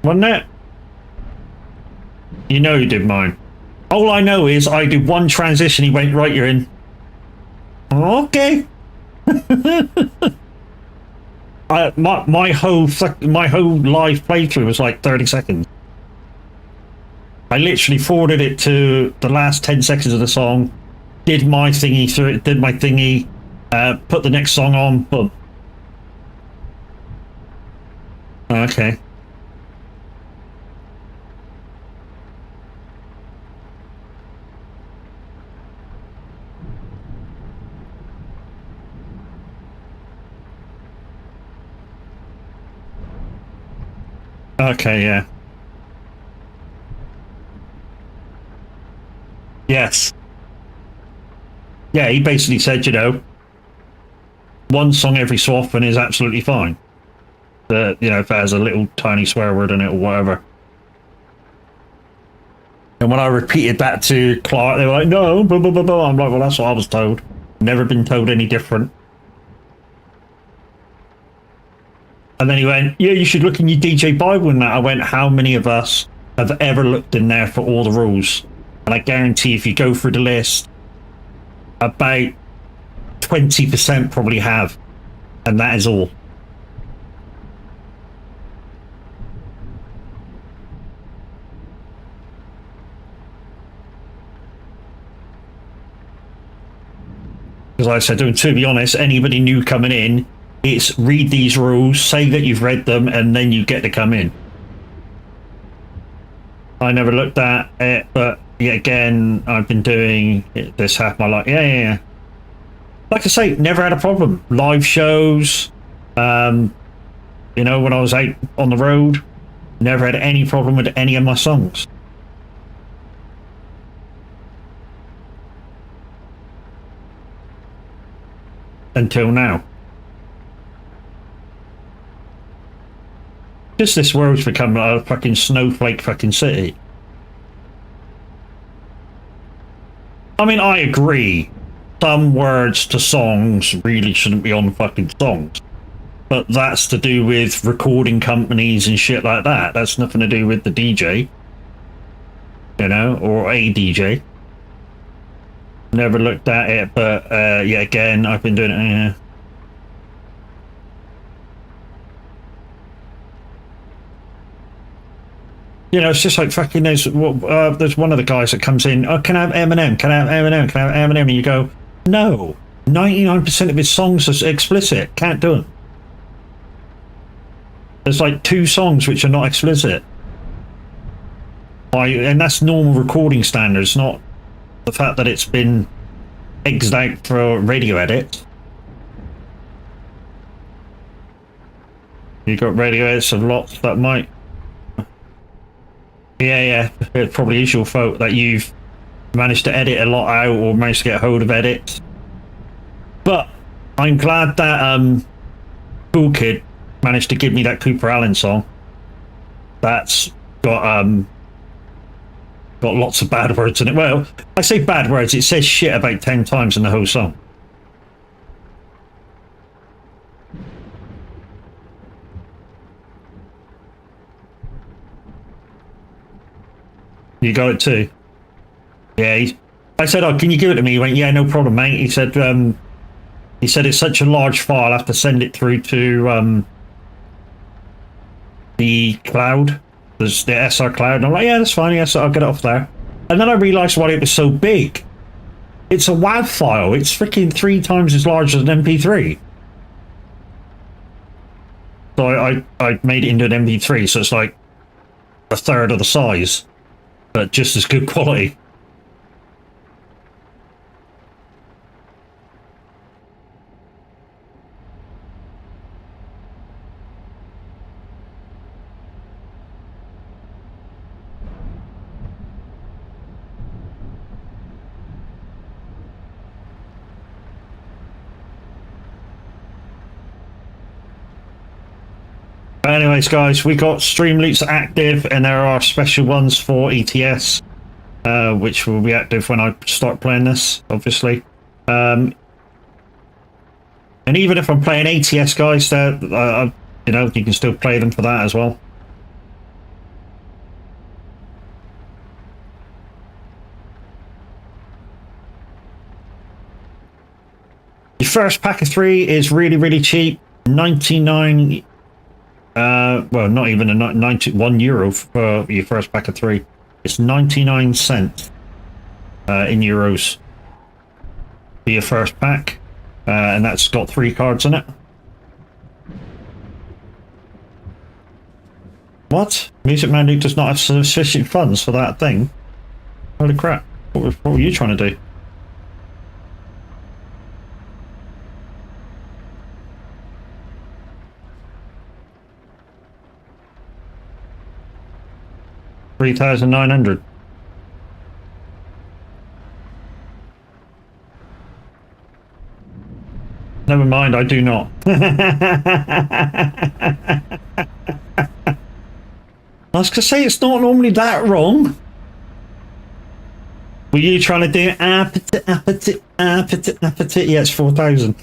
Wasn't it? You know who did mine. All I know is I did one transition, he went, right, you're in. Okay. My whole live playthrough was like 30 seconds. I literally forwarded it to the last 10 seconds of the song, did my thingy through it, did my thingy, put the next song on, boom. Okay. Okay, yeah. Yes. Yeah, he basically said, one song every so often is absolutely fine. If it has a little tiny swear word in it or whatever. And when I repeated that to Clark, they were like, no, blah, blah, blah, blah. I'm like, well, that's what I was told. Never been told any different. And then he went, yeah, you should look in your DJ Bible and that. I went, how many of us have ever looked in there for all the rules? And I guarantee if you go through the list, about 20% probably have. And that is all. Because like I said, to be honest, anybody new coming in, it's read these rules, say that you've read them, and then you get to come in. I never looked at it, but yet again, I've been doing this half my life. Yeah. Like I say, never had a problem. Live shows, you know, when I was out on the road, never had any problem with any of my songs. Until now. Just this world's become a fucking snowflake fucking city. I mean, I agree. Some words to songs really shouldn't be on fucking songs. But that's to do with recording companies and shit like that. That's nothing to do with the DJ. You know, or a DJ. Never looked at it, but yeah, again, I've been doing it. You know, it's just like fucking there's one of the guys that comes in, oh, can I have Eminem? Can I have Eminem? Can I have Eminem? And you go, no, 99% of his songs are explicit. Can't do them. There's like 2 songs which are not explicit. And that's normal recording standards, not the fact that it's been egged out for radio edits. You got radio edits of lots that might. Yeah, it probably is your fault that you've managed to edit a lot out or managed to get a hold of edits. But I'm glad that Cool Kid managed to give me that Cooper Allen song. That's got lots of bad words in it. Well, I say bad words, it says shit about 10 times in the whole song. You got it too? Yeah, I said, oh, can you give it to me? He went, yeah, no problem, mate. He said it's such a large file, I'll have to send it through to the cloud. There's the SR cloud. And I'm like, yeah, that's fine. Yes, I'll get it off there. And then I realised why it was so big. It's a WAV file. It's freaking 3 times as large as an MP3. So I made it into an MP3, so it's like a third of the size, but just as good quality. Anyways, guys, we got stream loops active, and there are special ones for ETS, which will be active when I start playing this, obviously. And even if I'm playing ATS, guys, you know, you can still play them for that as well. Your first pack of 3 is really cheap, 99. Well, not even a €91 for your first pack of 3. It's 99 cents in euros for your first pack, and that's got 3 cards in it. What? Music Man Luke does not have sufficient funds for that thing? Holy crap! What were you trying to do? $3,900. Never mind, I do not. I was gonna say it's not normally that wrong. Were you trying to do appetite? Yeah, it's 4,000.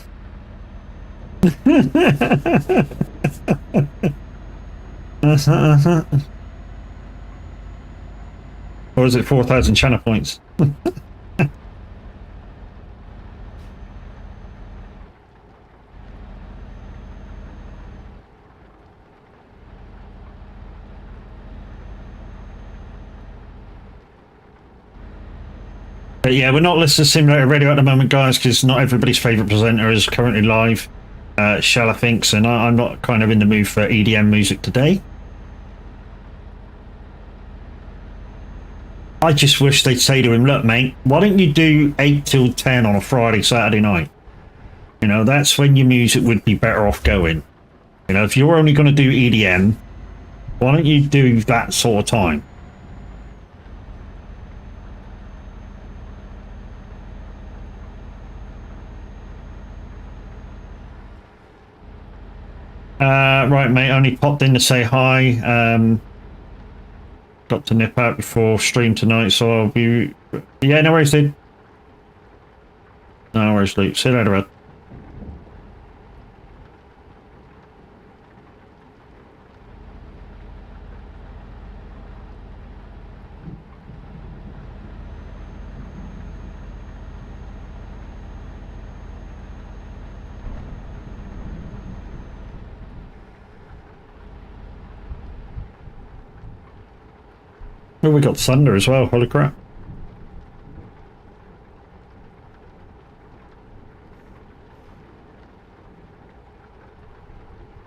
Or is it 4,000 channel points? But yeah, we're not listening to Simulator Radio at the moment, guys, because not everybody's favourite presenter is currently live. Shella thinks, and I'm not kind of in the mood for EDM music today. I just wish they'd say to him, look, mate, why don't you do 8 till 10 on a Friday, Saturday night? You know, that's when your music would be better off going. You know, if you're only going to do EDM, why don't you do that sort of time? Right, mate, only popped in to say hi. Got to nip out before stream tonight, so I'll be... Yeah, no worries, dude. No worries, Luke. See you later, bud. Oh, we got thunder as well. Holy crap.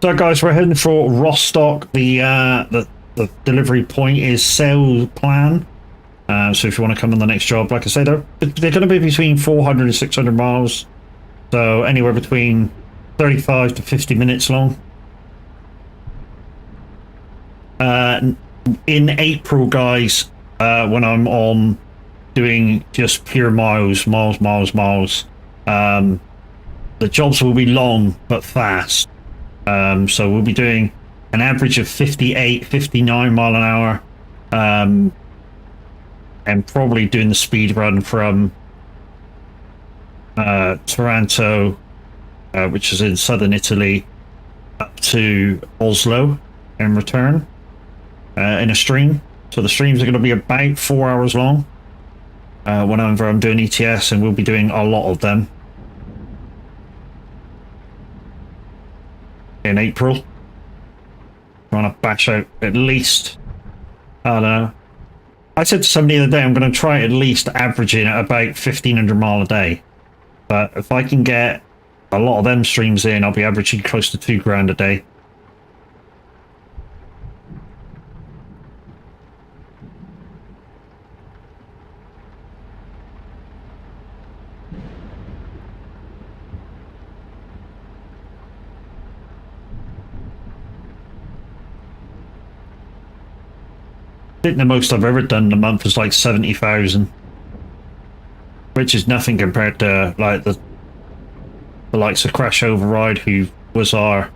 So, guys, we're heading for Rostock. The delivery point is sale plan. So if you want to come on the next job, like I say, they're going to be between 400 and 600 miles. So anywhere between 35 to 50 minutes long. In April, guys, when I'm on doing just pure miles, the jobs will be long but fast. So we'll be doing an average of 58, 59 mile an hour, and probably doing the speed run from Taranto, which is in southern Italy, up to Oslo and return in a stream. So the streams are going to be about 4 hours long whenever I'm doing ETS, and we'll be doing a lot of them in April. Trying to bash out at least, I don't know. I said to somebody the other day, I'm going to try at least averaging at about 1,500 mile a day. But if I can get a lot of them streams in, I'll be averaging close to $2,000 a day. I think the most I've ever done in a month was like 70,000, which is nothing compared to like the likes of Crash Override, who was our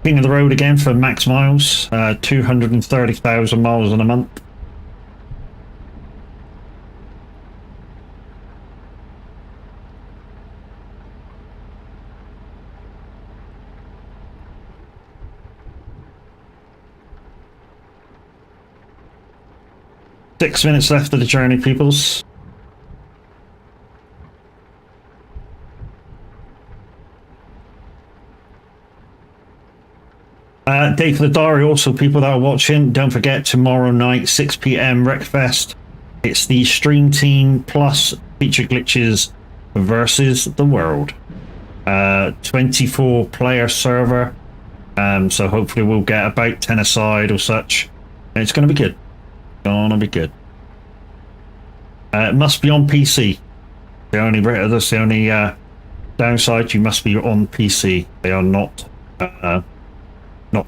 king of the road again for max miles, 230,000 miles in a month. Six minutes left of the journey, peoples. Date for the diary also, people that are watching, don't forget tomorrow night 6 PM Wreckfest. It's the Stream Team plus Feature Glitches versus the world. 24 player server, so hopefully we'll get about 10 aside or such, and it's going to be good. Gonna be good. It must be on PC. That's the only downside. You must be on PC. They are not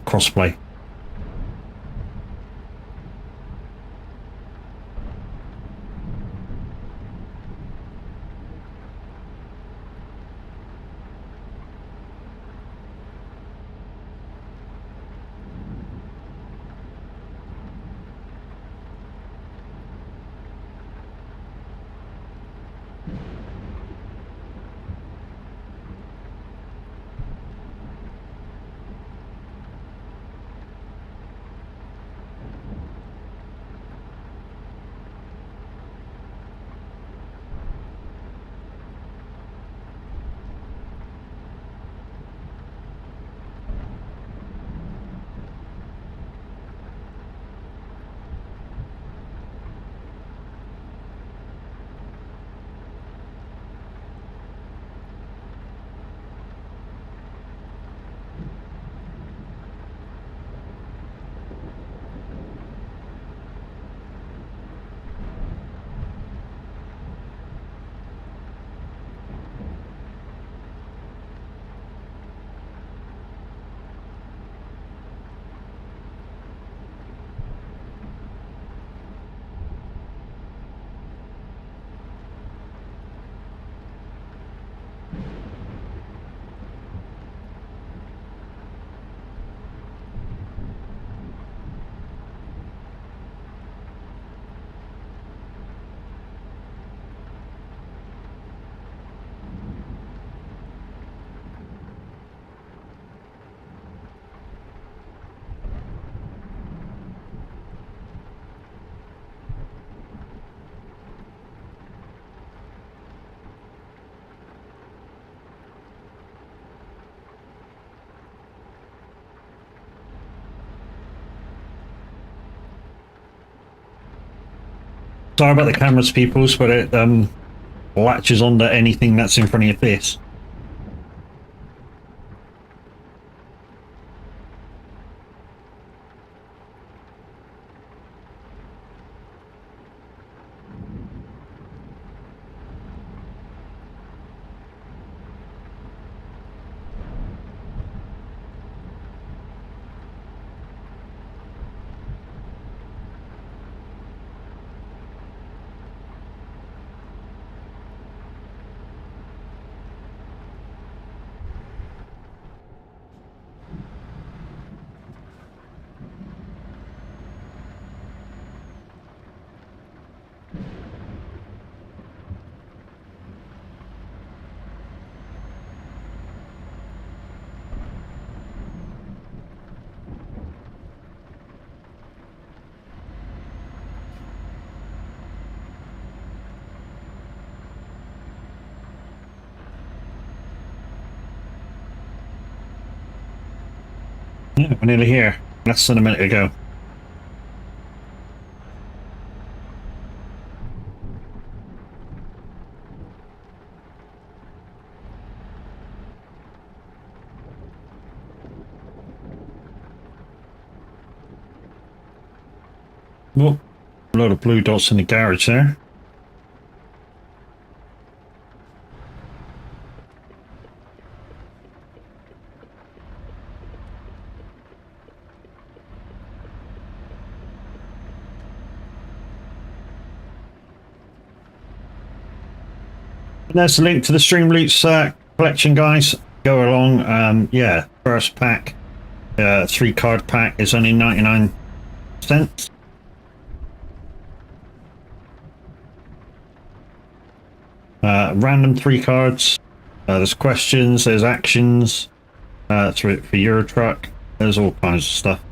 crossplay. Sorry about the cameras, peoples, but it latches onto anything that's in front of your face. Yeah, we're nearly here. Less than a minute ago. Whoop. A load of blue dots in the garage there. And there's the link to the Stream Loots collection, guys. Go along. Yeah, first pack, 3-card pack is only 99 cents. Random 3 cards. There's questions, there's actions. That's for Euro Truck. There's all kinds of stuff.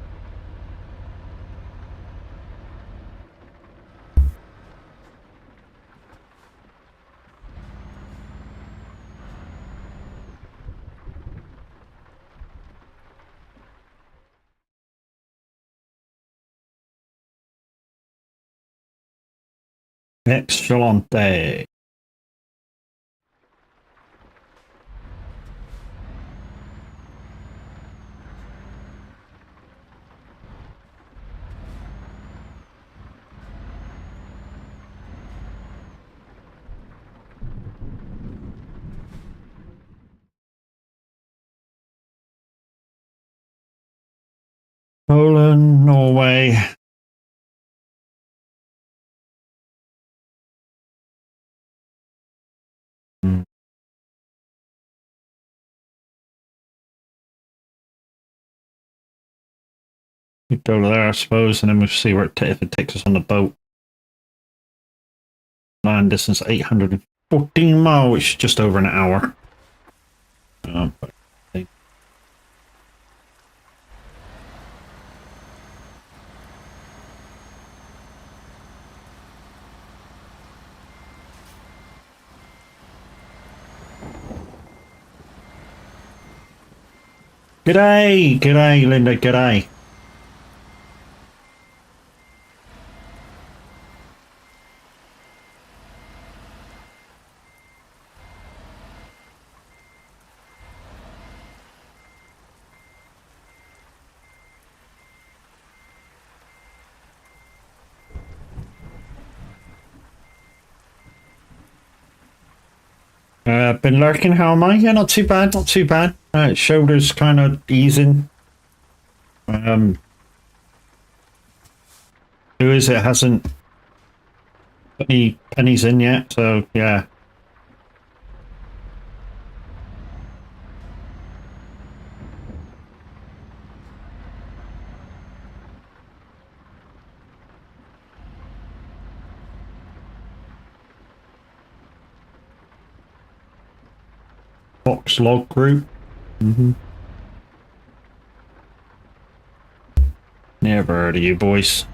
Excellente. Poland, Norway. We go there, I suppose, and then we'll see where if it takes us on the boat. Land distance 814 miles, which is just over an hour. G'day, Linda, g'day. Been lurking, how am I? Yeah, not too bad, not too bad. Shoulders kind of easing. Who is it? Hasn't put any pennies in yet, so yeah. Fox log group. Never heard of you boys.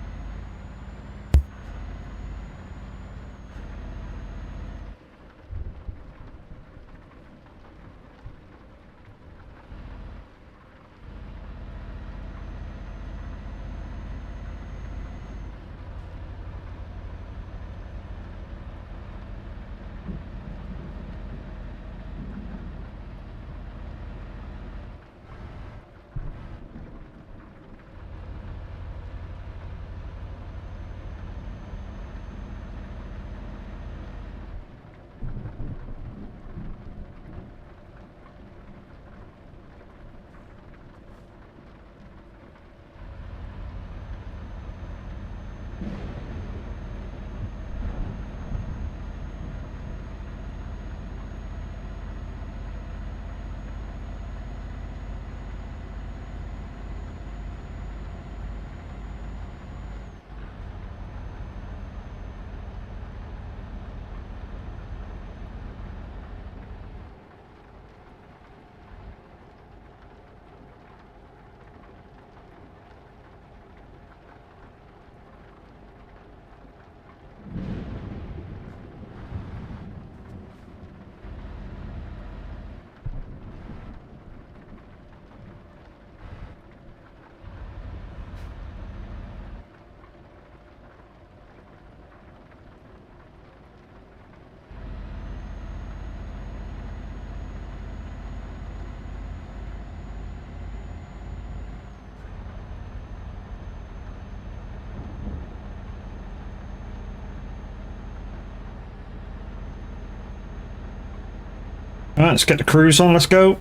Alright, let's get the cruise on, let's go.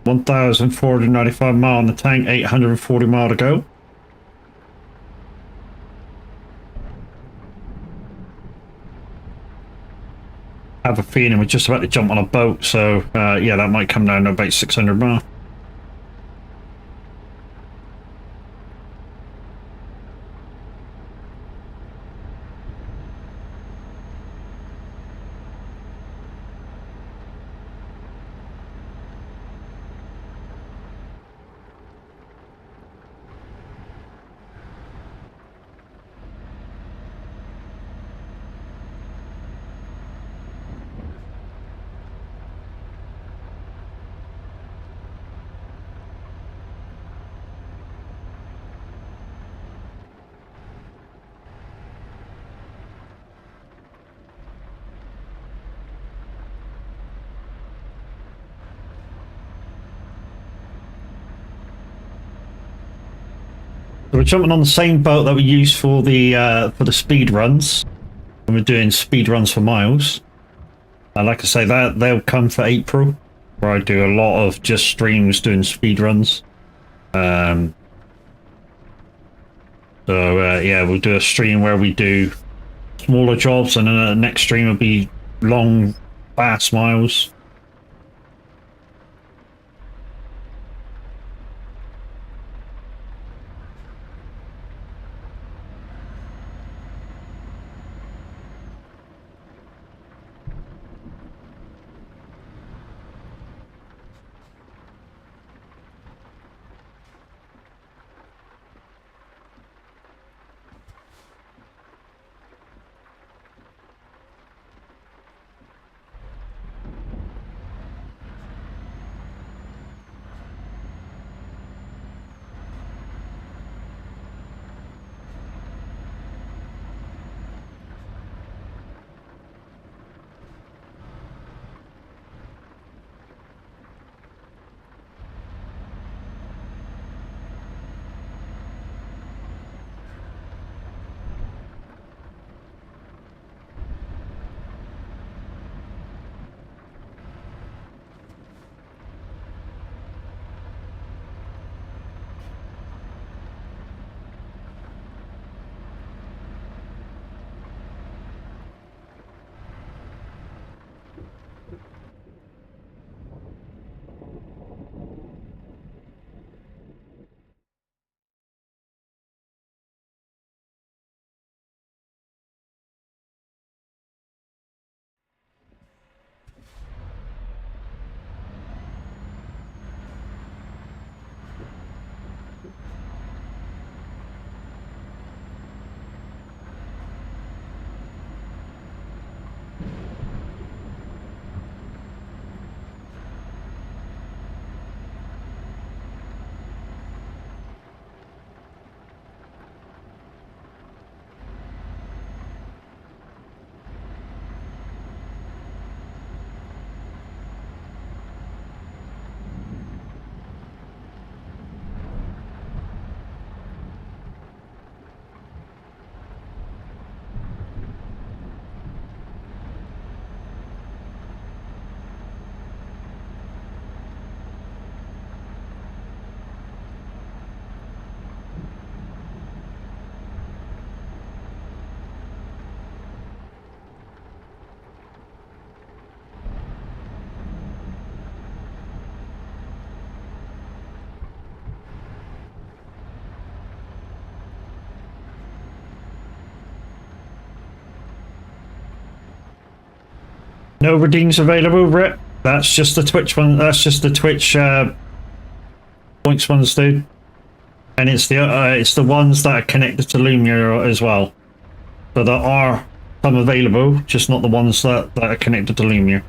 1,495 mile on the tank, 840 mile to go. I have a feeling we're just about to jump on a boat, so yeah, that might come down to about 600 mile. So we're jumping on the same boat that we use for the speed runs, and we're doing speed runs for miles. And like I say, that they'll come for April, where I do a lot of just streams doing speed runs. So yeah, we'll do a stream where we do smaller jobs, and then the next stream will be long, fast miles. No redeems available, Rip. That's just the Twitch one. That's just the Twitch points ones, dude. And it's the ones that are connected to Lumia as well. So there are some available, just not the ones that are connected to Lumia.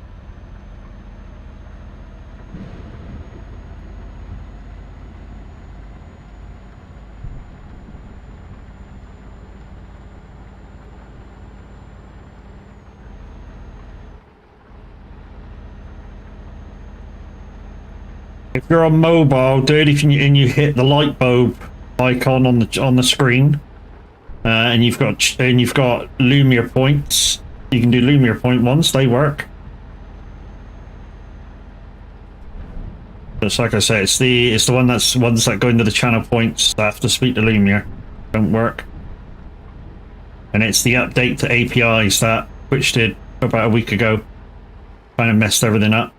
If you're on mobile, dude, if you hit the light bulb icon on the screen, and you've got Lumia points, You can do Lumiere point ones, they work. Just like I say, it's the ones that go into the channel points that have to speak to Lumiere. Don't work. And it's the update to APIs that Twitch did about a week ago. Kind of messed everything up.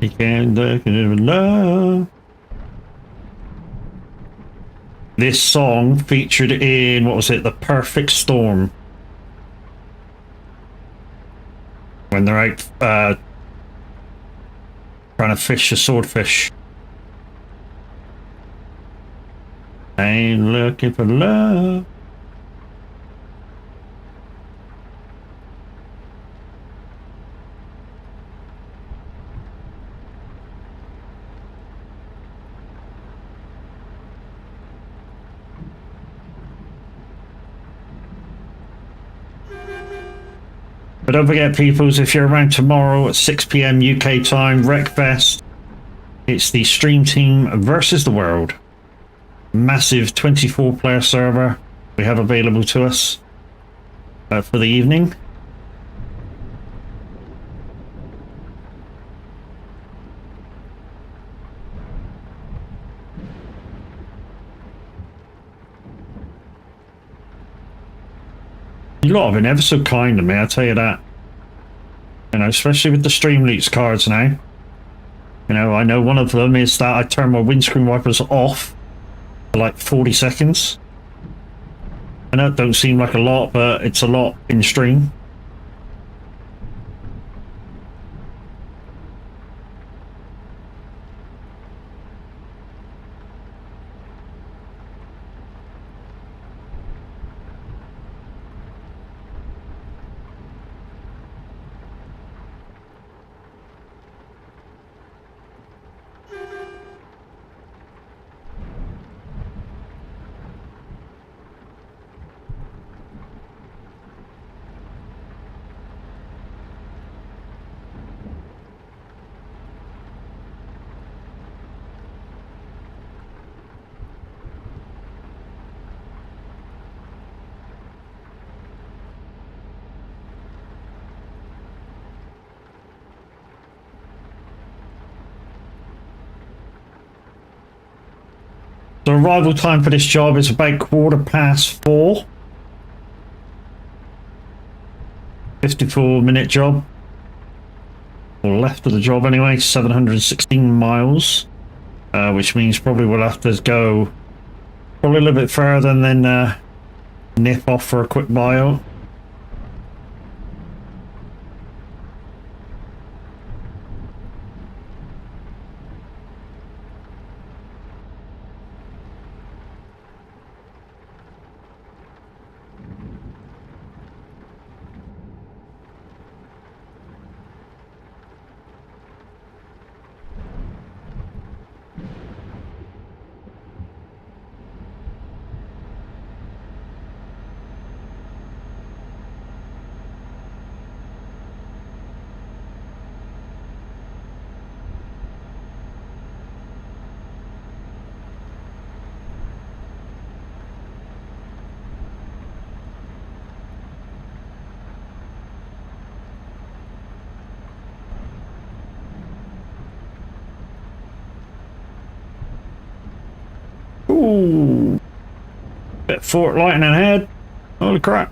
You can't look at it love. This song featured in, what was it, The Perfect Storm. When they're out trying to fish a swordfish. I ain't looking for love. But don't forget, peoples, if you're around tomorrow at 6 PM UK time, Wreckfest, it's the Stream Team versus the world. Massive 24-player server we have available to us for the evening. You lot have been ever so kind to me, I'll tell you that. You know, especially with the Streamloots cards now. You know, I know one of them is that I turn my windscreen wipers off for like 40 seconds. I know it don't seem like a lot, but it's a lot in stream. The arrival time for this job is about 4:15. 54-minute job. Or left of the job anyway, 716 miles. Which means probably we'll have to go probably a little bit further and then nip off for a quick bio. Ooh, bit Fort Lightning ahead. Holy crap.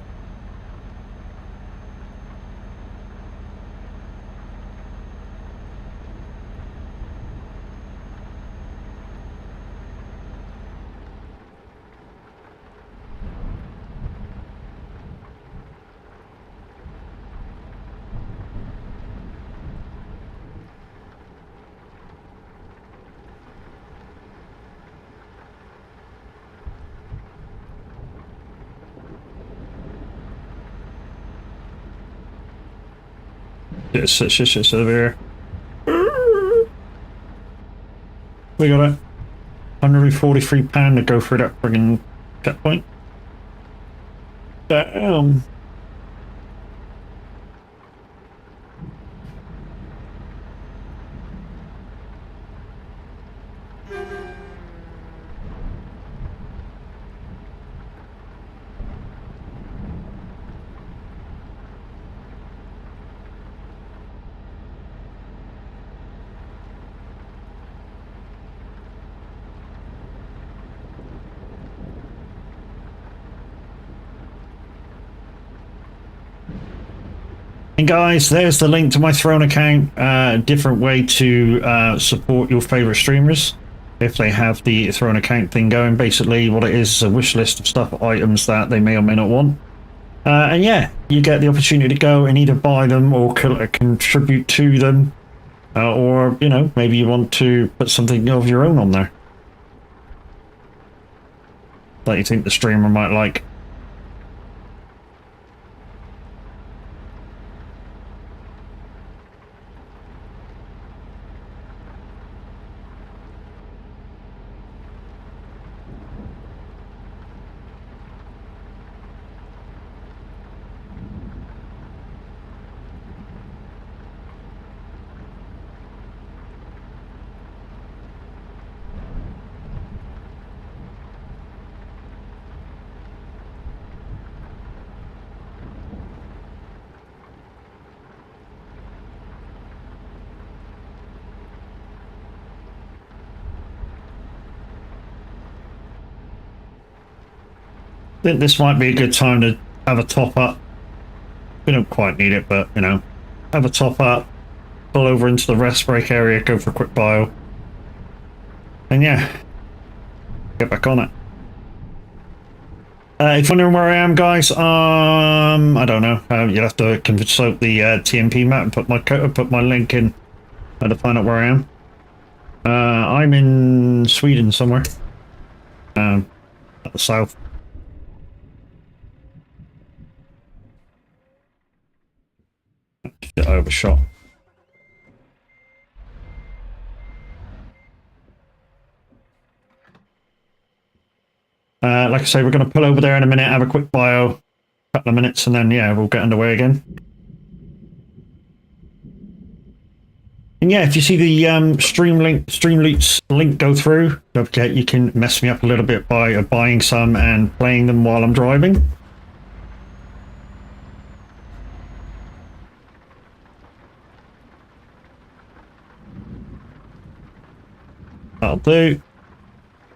It's over here. We got it. £143 to go for that friggin' checkpoint. Damn. And guys, there's the link to my Throne account. Different way to support your favorite streamers if they have the Throne account thing going. Basically, what it is a wish list of stuff, items that they may or may not want. And yeah, you get the opportunity to go and either buy them or contribute to them, or you know, maybe you want to put something of your own on there that you think the streamer might like. I think this might be a good time to have a top up. We don't quite need it, but you know, have a top up, pull over into the rest break area, go for a quick bio, and yeah, get back on it. If you're wondering where I am, guys, I don't know. You'll have to consult the TMP map and put my link in to find out where I am. I'm in Sweden somewhere, at the south. Get overshot. Like I say, we're going to pull over there in a minute, have a quick bio, couple of minutes, and then yeah, we'll get underway again. And yeah, if you see the Streamloots link go through, don't forget you can mess me up a little bit by buying some and playing them while I'm driving. That'll do.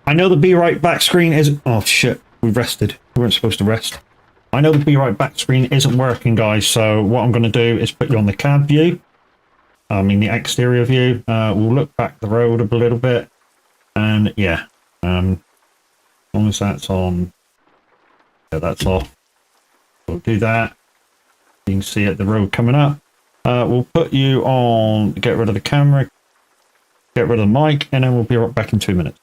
I know the be right back screen is... Oh shit, we rested. We weren't supposed to rest. I know the be right back screen isn't working, guys, so what I'm going to do is put you on the cab view. I mean the exterior view. We'll look back the road a little bit. And yeah, as long as that's on... Yeah, that's off. We'll do that. You can see it, the road coming up. We'll put you on... Get rid of the camera. Get rid of the mic, and then we'll be right back in 2 minutes.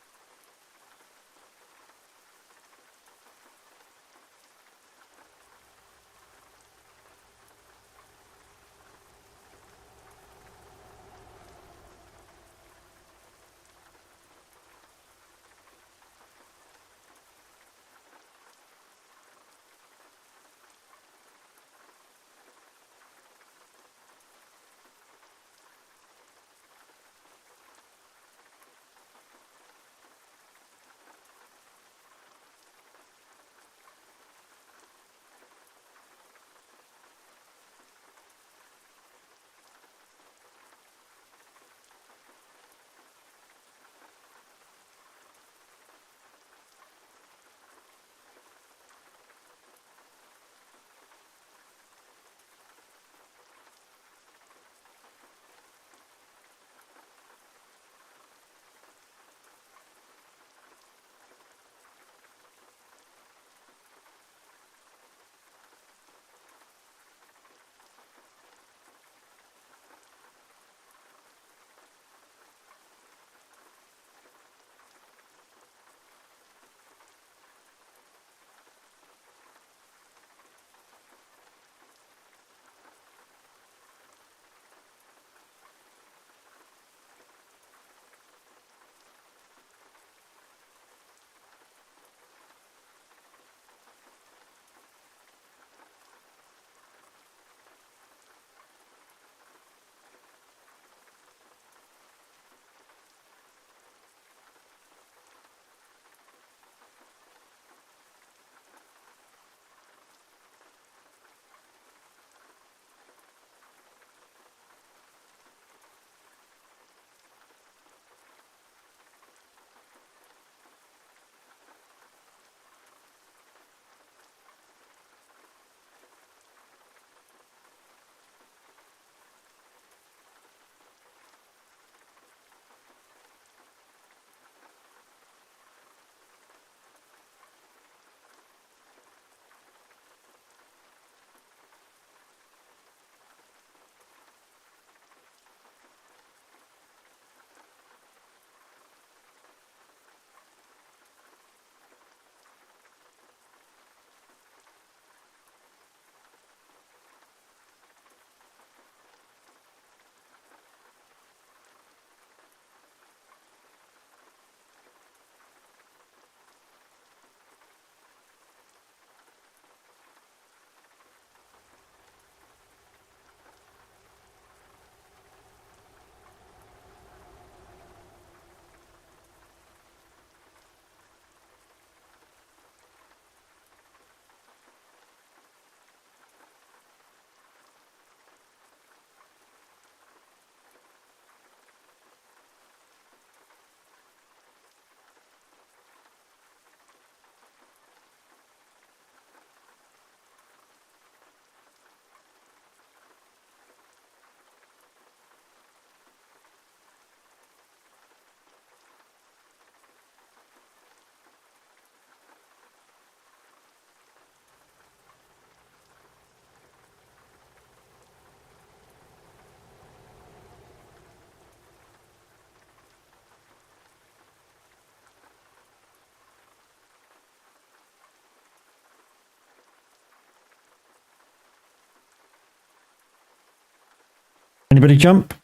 Anybody jump?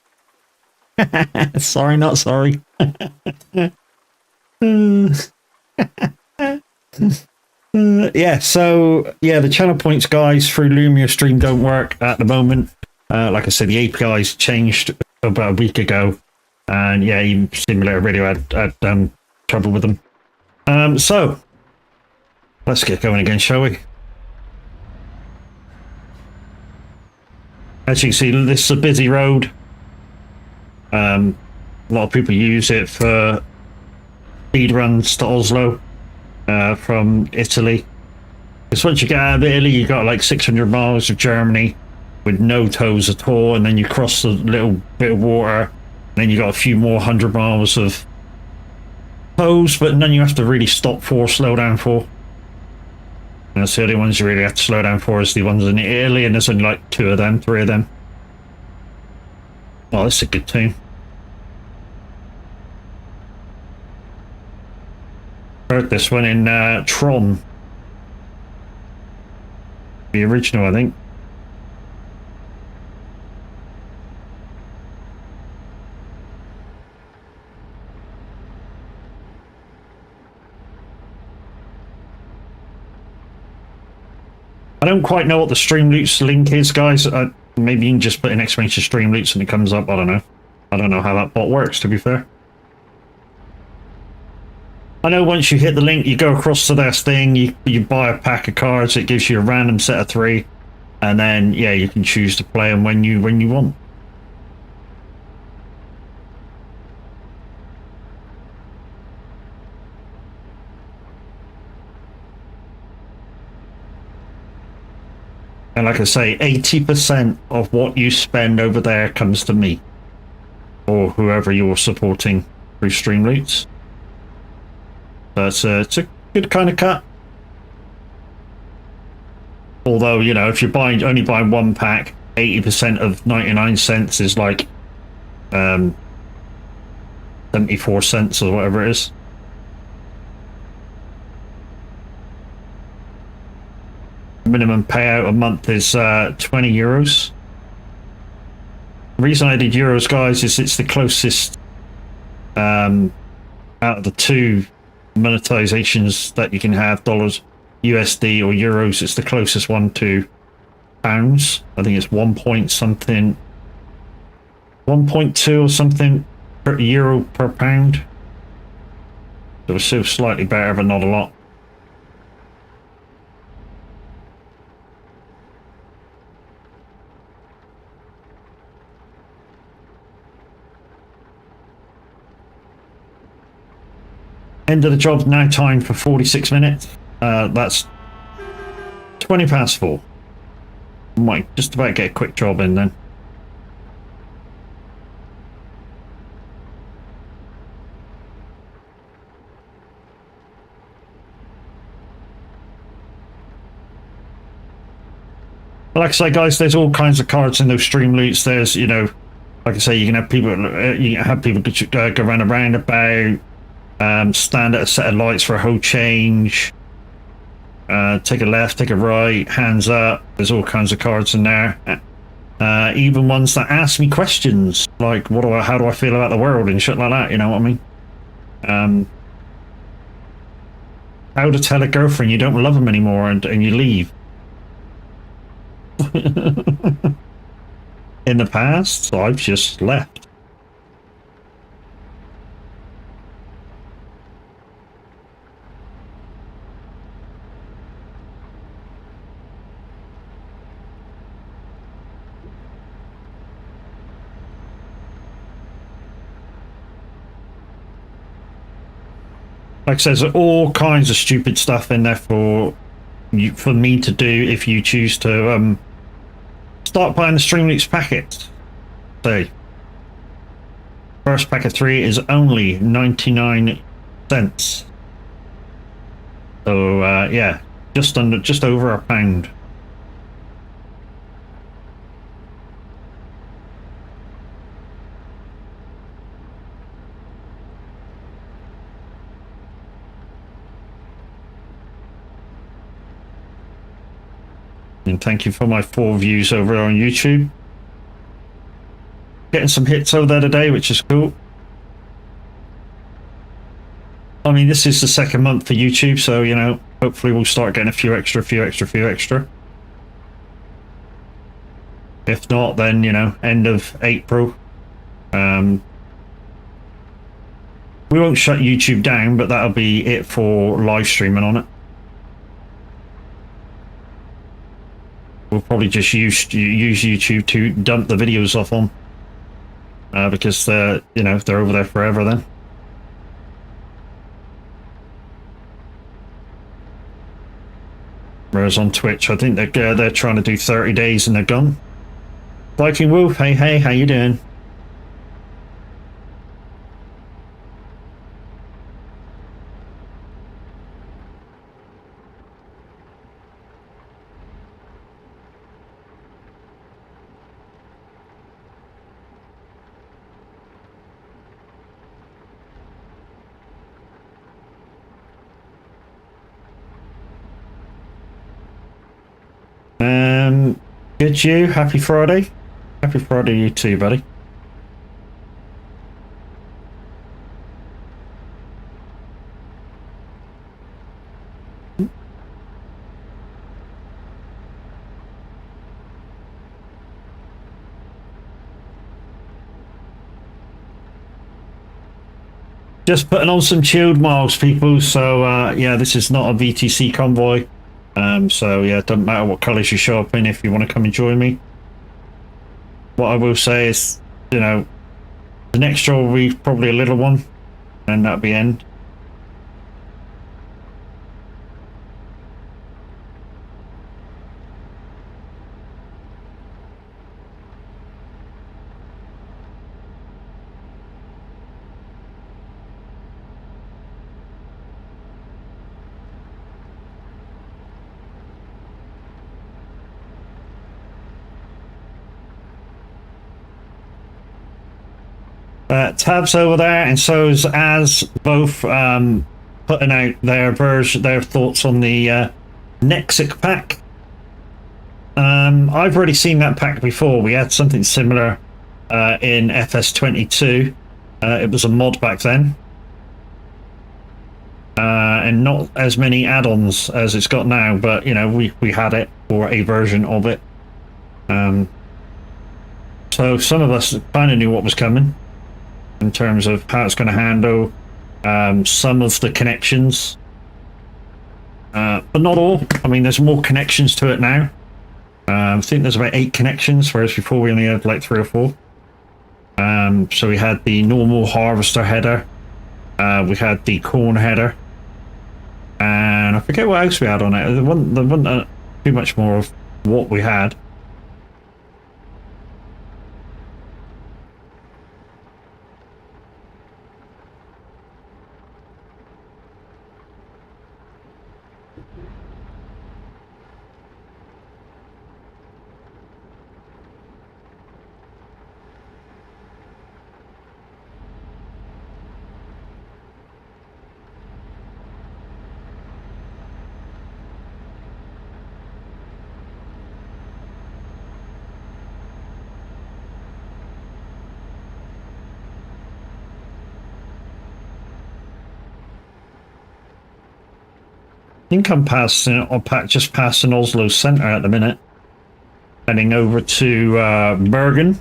Sorry, not sorry. Yeah, so yeah, the channel points guys through Lumia Stream don't work at the moment. Like I said, the API's changed about a week ago, and yeah, even Simulator Radio had trouble with them. So let's get going again, shall we? As you can see, this is a busy road. A lot of people use it for speed runs to Oslo from Italy. Because once you get out of Italy, you got like 600 miles of Germany with no tows at all, and then you cross a little bit of water, and then you got a few more 100 miles of tows, but none you have to really stop for, slow down for. And that's the only ones you really have to slow down for is the ones in Italy, and there's only like 2 of them, 3 of them. Oh, this is a good tune. Heard this one in Tron. The original, I think. I don't quite know what the Streamloots link is, guys. Maybe you can just put in exclamation Streamloots and it comes up. I don't know. I don't know how that bot works, to be fair. I know once you hit the link, you go across to their thing, you buy a pack of cards, it gives you a random set of 3, and then, yeah, you can choose to play them when you want. And like I say, 80% of what you spend over there comes to me, or whoever you're supporting through Streamloots. It's a good kind of cut. Although, you know, if you're only buying 1 pack, 80% of 99 cents is like 74 cents or whatever it is. Minimum payout a month is 20 euros. The reason I did euros, guys, is it's the closest out of the 2 monetizations that you can have, dollars, USD or euros. It's the closest one to pounds. I think it's 1 point something, 1.2 or something per euro per pound. So it's still slightly better, but not a lot. End of the job now, time for 46 minutes. That's 20 past 4. Might just about get a quick job in then. But like I say, guys, there's all kinds of cards in those Streamloots. There's, you know, like I say, you can have people go around a roundabout. Stand at a set of lights for a whole change. Take a left, take a right, hands up. There's all kinds of cards in there. Even ones that ask me questions like, how do I feel about the world and shit like that. You know what I mean? How to tell a girlfriend you don't love them anymore and you leave. In the past, I've just left. Like I said, there's all kinds of stupid stuff in there for me to do if you choose to start buying the Streamloots packets. So, first pack of 3 is only 99 cents. So yeah, just over a pound. And thank you for my 4 views over on YouTube. getting some hits over there today, which is cool. I mean, this is the second month for YouTube, so, you know, hopefully we'll start getting a few extra. If not, then, you know, end of April. We won't shut YouTube down, but that'll be it for live streaming on it. We'll probably just use YouTube to dump the videos off on, because they're, you know, they're over there forever then. Whereas on Twitch, I think they're trying to do 30 days and they're gone. Viking Wolf, hey, how you doing? Good you, happy Friday. Happy Friday you too, buddy. Just putting on some chilled miles, people. So yeah, this is not a VTC convoy. So yeah, it doesn't matter what colours you show up in if you want to come and join me. What I will say is, you know, the next job will be probably a little one, and that'll be end. Tabs over there, and so's as both putting out their thoughts on the Nexic pack. I've already seen that pack before. We had something similar in FS22. It was a mod back then, and not as many add-ons as it's got now. But you know, we had it, or a version of it. So some of us kind of knew what was coming in terms of how it's going to handle some of the connections, but not all. I mean, there's more connections to it now. I think there's about 8 connections, whereas before we only had like 3 or 4. So we had the normal harvester header, we had the corn header, and I forget what else we had on it. There wasn't too much more of what we had. I think I'm just passing Oslo Centre at the minute, heading over to Bergen,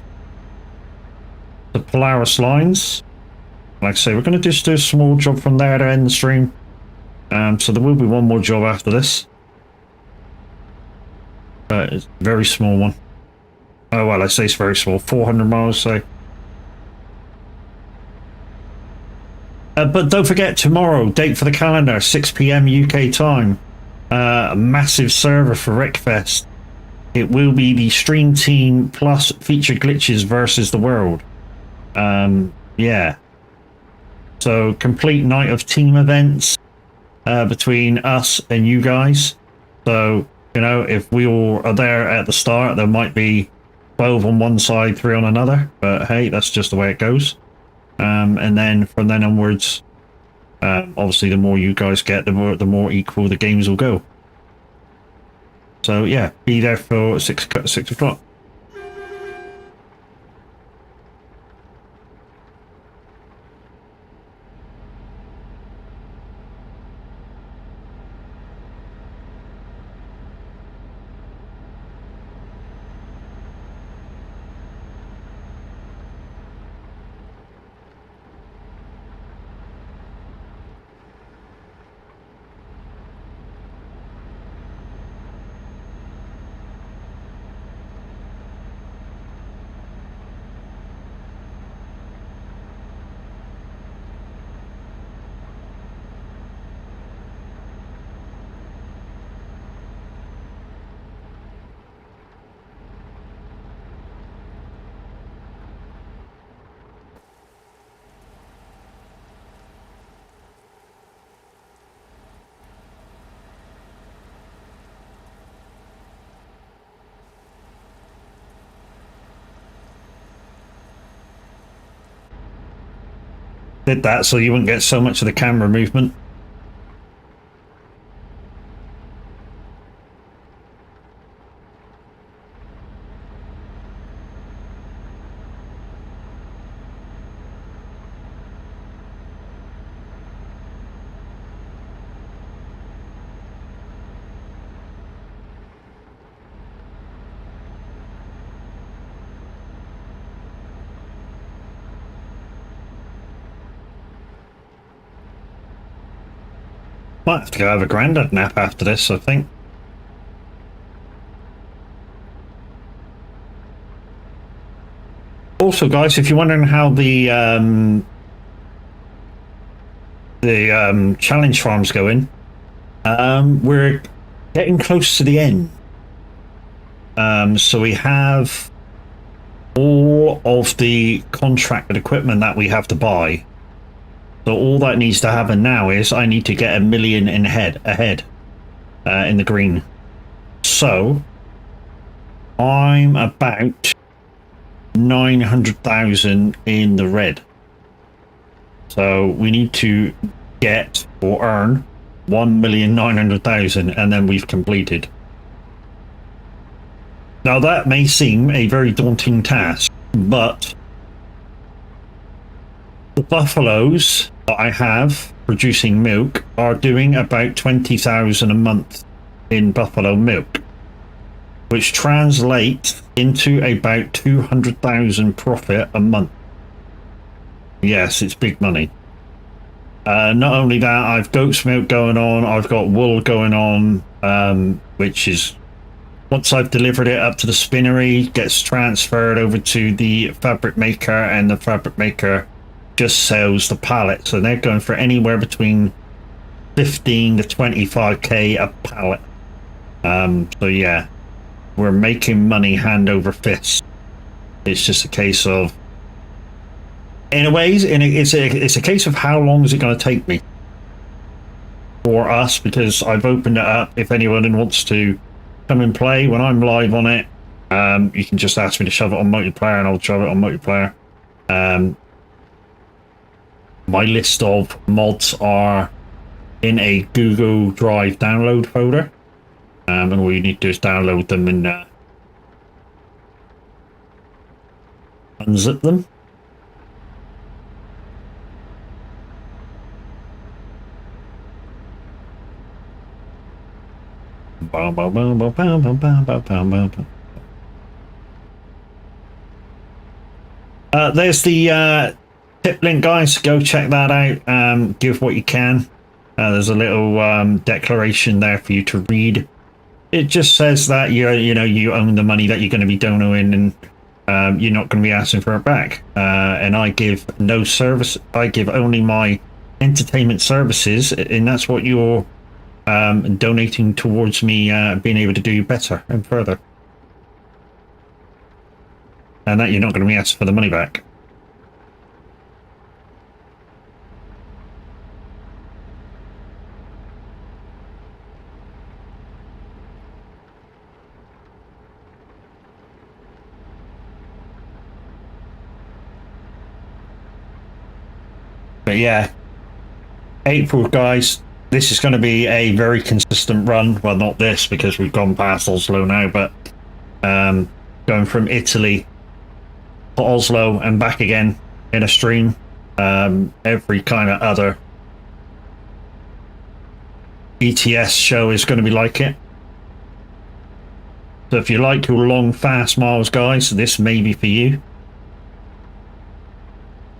the Polaris lines. Like I say, we're going to just do a small job from there to end the stream. So there will be one more job after this, but it's a very small one. Oh well, I say it's very small, 400 miles. So. But don't forget, tomorrow, date for the calendar, 6 PM UK time. A massive server for Wreckfest. It will be the Stream Team plus featured glitches versus the world. Yeah. So, complete night of team events between us and you guys. So, you know, if we all are there at the start, there might be 12 on one side, 3 on another. But hey, that's just the way it goes. And then from then onwards, obviously the more you guys get, the more equal the games will go. So yeah, be there for 6 o'clock. did that so you wouldn't get so much of the camera movement. Might have to go have a grandad nap after this, I think. Also, guys, if you're wondering how the challenge farm's going, we're getting close to the end. So we have all of the contracted equipment that we have to buy. So all that needs to happen now is I need to get 1 million ahead in the green. So I'm about 900,000 in the red. So we need to get or earn 1,900,000 and then we've completed. Now that may seem a very daunting task, but the buffaloes that I have producing milk are doing about 20,000 a month in buffalo milk, which translates into about 200,000 profit a month. Yes, it's big money. Not only that, I've goat's milk going on, I've got wool going on, which is, once I've delivered it up to the spinnery, gets transferred over to the fabric maker, and the fabric maker just sells the pallet. So they're going for anywhere between 15 to 25k a pallet. So yeah, we're making money hand over fist. It's just a case of, in a ways, it's a case of how long is it going to take me for us, because I've opened it up. If anyone wants to come and play when I'm live on it, you can just ask me to shove it on multiplayer and I'll shove it on multiplayer. My list of mods are in a Google Drive download folder, and all you need to do is download them and unzip them. There's the tip link, guys. Go check that out. Give what you can. There's a little declaration there for you to read. It just says that you own the money that you're going to be donating, and you're not going to be asking for it back. And I give no service. I give only my entertainment services, and that's what you're donating towards me being able to do better and further. And that you're not going to be asked for the money back. But yeah, April, guys, this is going to be a very consistent run. Well, not this, because we've gone past Oslo now, but going from Italy to Oslo and back again in a stream, every kind of other ETS show is going to be like it. So if you like your long, fast miles, guys, this may be for you.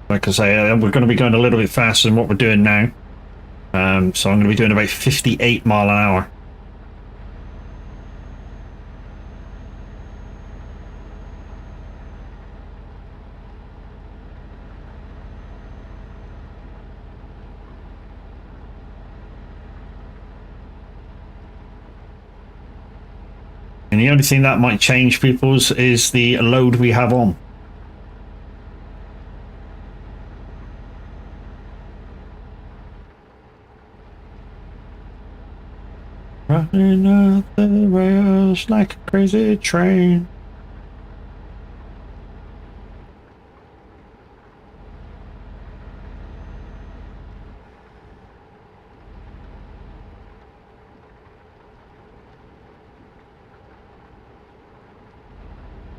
Like I say, we're going to be going a little bit faster than what we're doing now. So I'm going to be doing about 58 mile an hour. And the only thing that might change, peoples, is the load we have on. Running up the rails like a crazy train.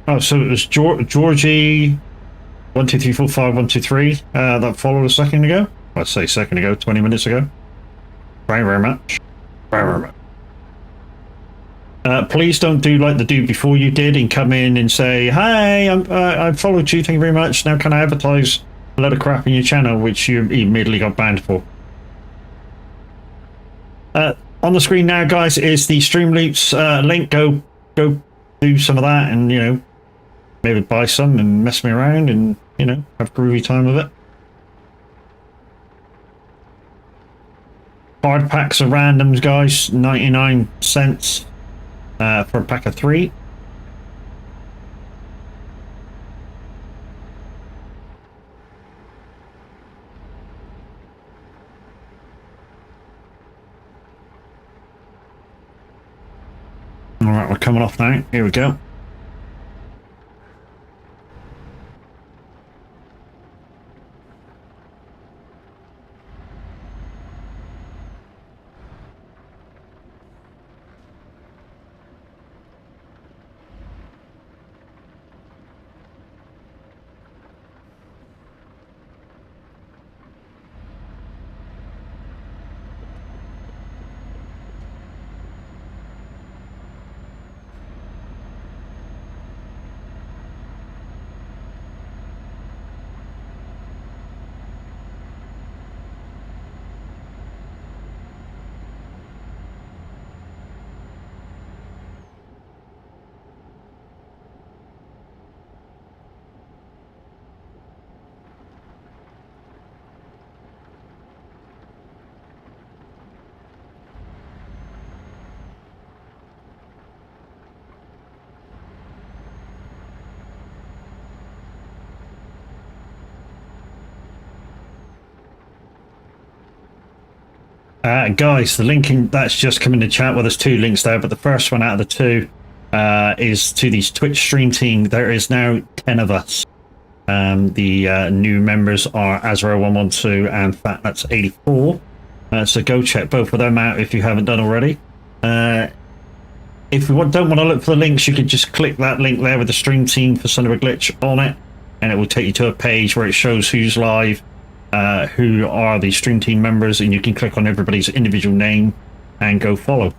Oh, so it was Georgie 12345 123 that followed a second ago. Let's say second ago, 20 minutes ago. Very, very much. Very, very much. Please don't do like the dude before you did and come in and say, "Hi, I followed you. Thank you very much. Now can I advertise a lot of crap in your channel," which you immediately got banned for. On the screen now, guys, is the Streamloops link. Go do some of that, and you know, maybe buy some and mess me around, and you know, have a groovy time with it. Card packs are randoms, guys. 99 cents for a pack of 3. All right, we're coming off now. Here we go. Guys, the link that's just come in the chat. Well, there's 2 links there, but the first one out of the 2 is to the Twitch stream team. There is now 10 of us. The new members are Azrael112 and FatNuts84. So go check both of them out if you haven't done already. If you don't want to look for the links, you can just click that link there with the stream team for Son of a Glitch on it, and it will take you to a page where it shows who's live, who are the stream team members, and you can click on everybody's individual name and go follow.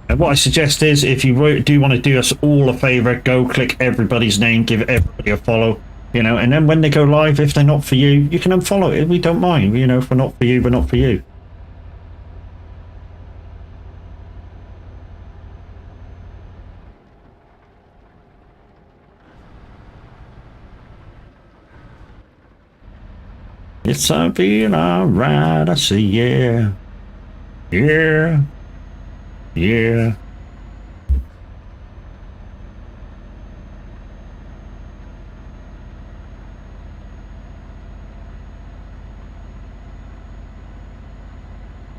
And what I suggest is, if you do want to do us all a favor, go click everybody's name, give everybody a follow, you know, and then when they go live, if they're not for you, you can unfollow it. We don't mind, you know, if we're not for you, we're not for you. It's been alright, I say, yeah. Yeah. Yeah.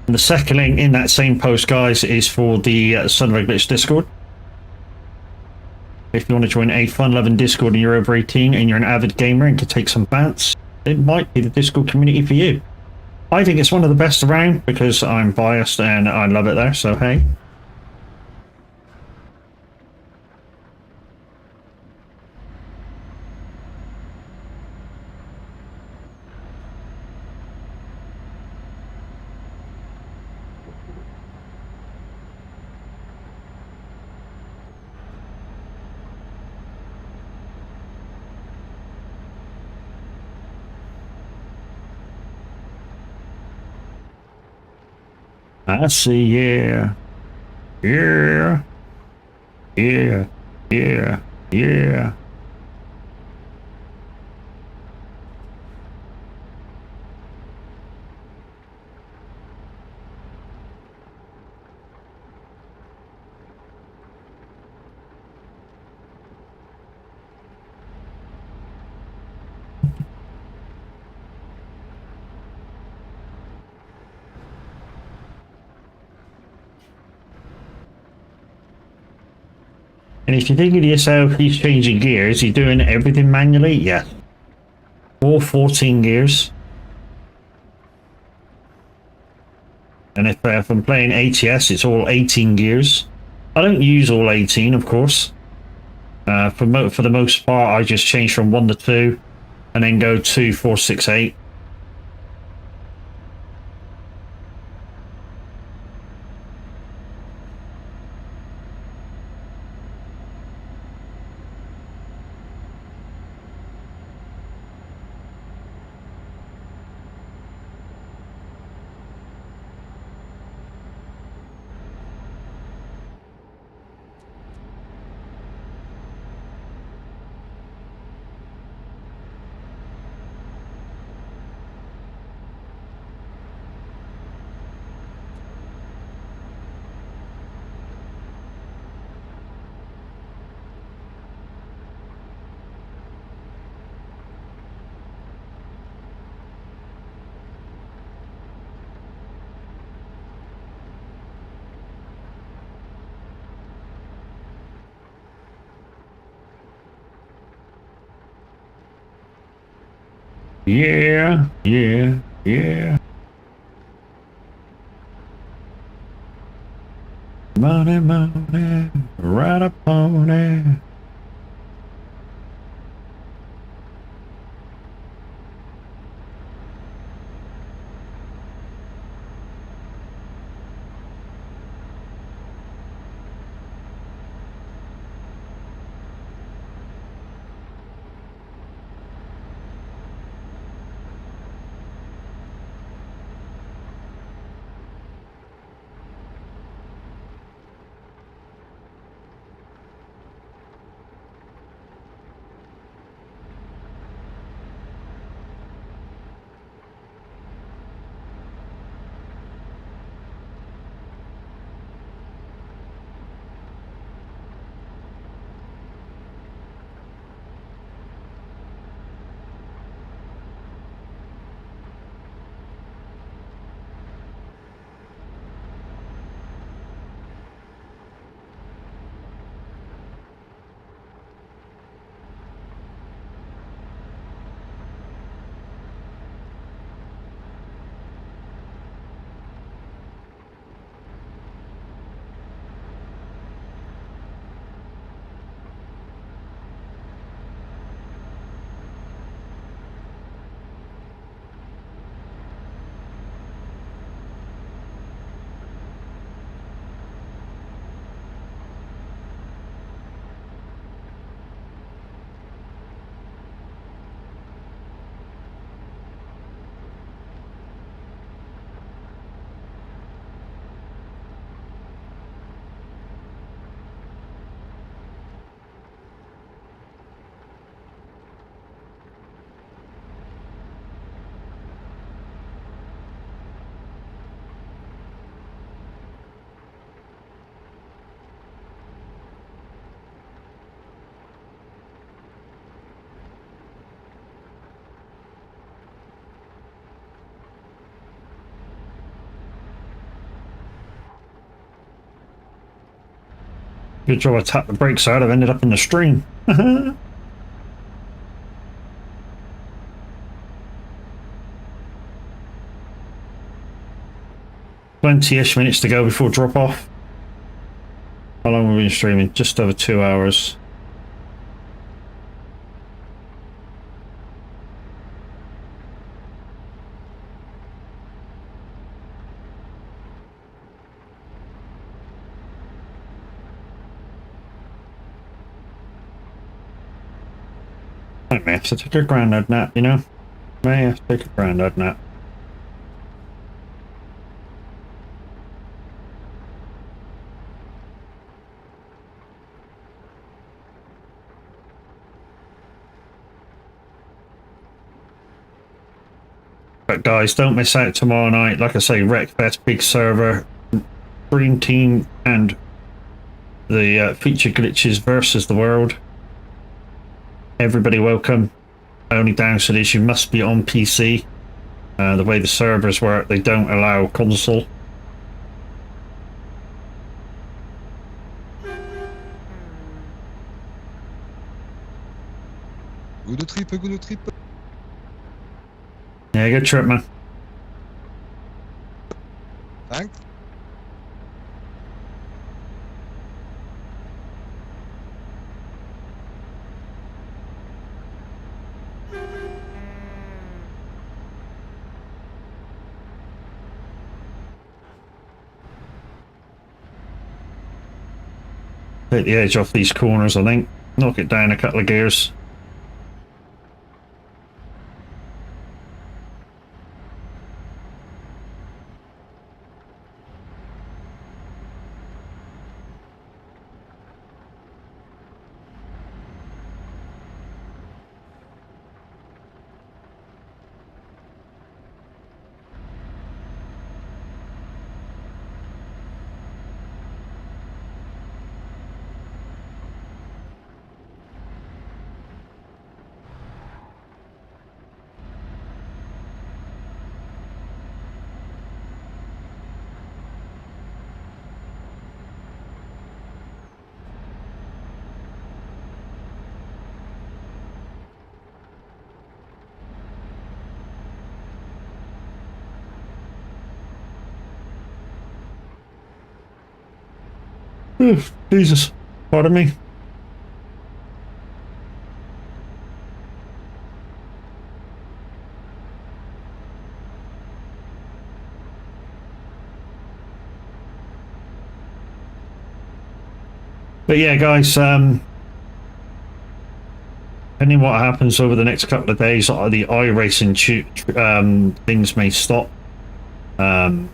And the second link in that same post, guys, is for the Son of a Glitch Discord. If you want to join a fun-loving Discord and you're over 18 and you're an avid gamer and can take some bants, it might be the Discord community for you. I think it's one of the best around because I'm biased and I love it there, so hey. I see, yeah. Yeah. Yeah. Yeah. Yeah. And if you're thinking to yourself, he's changing gears, he's doing everything manually? Yes. All 14 gears. And if I'm playing ATS, it's all 18 gears. I don't use all 18, of course. For the most part, I just change from 1 to 2, and then go 2, 4, 6, 8. Yeah, yeah, yeah. Money, money, right upon it. Good job I tapped the brakes out. I've ended up in the stream. 20-ish minutes to go before drop off. How long have we been streaming? Just over 2 hours. I may have to take a grandad nap, you know? May have to take a grandad nap. But guys, don't miss out tomorrow night. Like I say, Wreckfest, big server, Dream Team, and the feature glitches versus the world. Everybody welcome. Only downside is you must be on PC. The way the servers work, they don't allow console. Good trip, good trip. Yeah, good trip, man. Thank hit the edge off these corners, I think. Knock it down a couple of gears. Oof, Jesus, pardon me. But yeah, guys, depending what happens over the next couple of days, the iRacing things may stop. I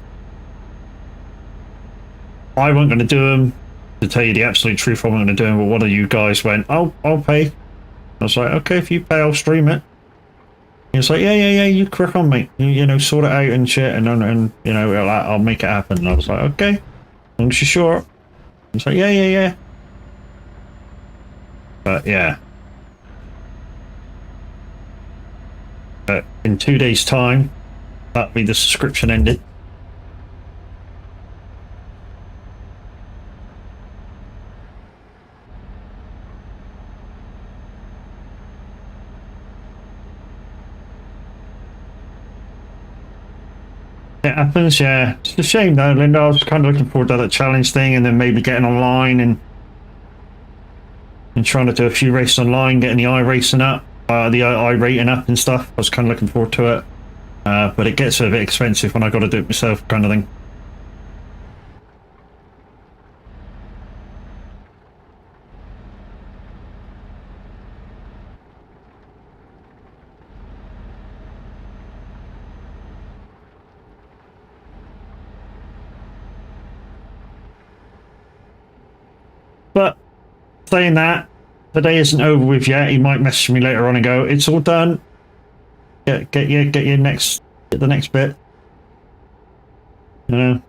wasn't going to do them. To tell you the absolute truth, I wasn't going to do them. But one of you guys went, "I'll pay." I was like, "Okay, if you pay, I'll stream it." He was like, "Yeah, you crack on, mate. You know, sort it out and shit, and you know, I'll make it happen." And I was like, "Okay, as long as you're sure." He was like, "Yeah." But yeah. But in 2 days' time, that'll be the subscription ended. It happens, yeah. It's a shame though, Linda. I was kind of looking forward to that challenge thing, and then maybe getting online and trying to do a few races online, getting the iRacing up, the iRating up and stuff. I was kind of looking forward to it, but it gets a bit expensive when I got to do it myself, kind of thing. But saying that, the day isn't over with yet. He might message me later on and go, "It's all done. Get the next bit." You know.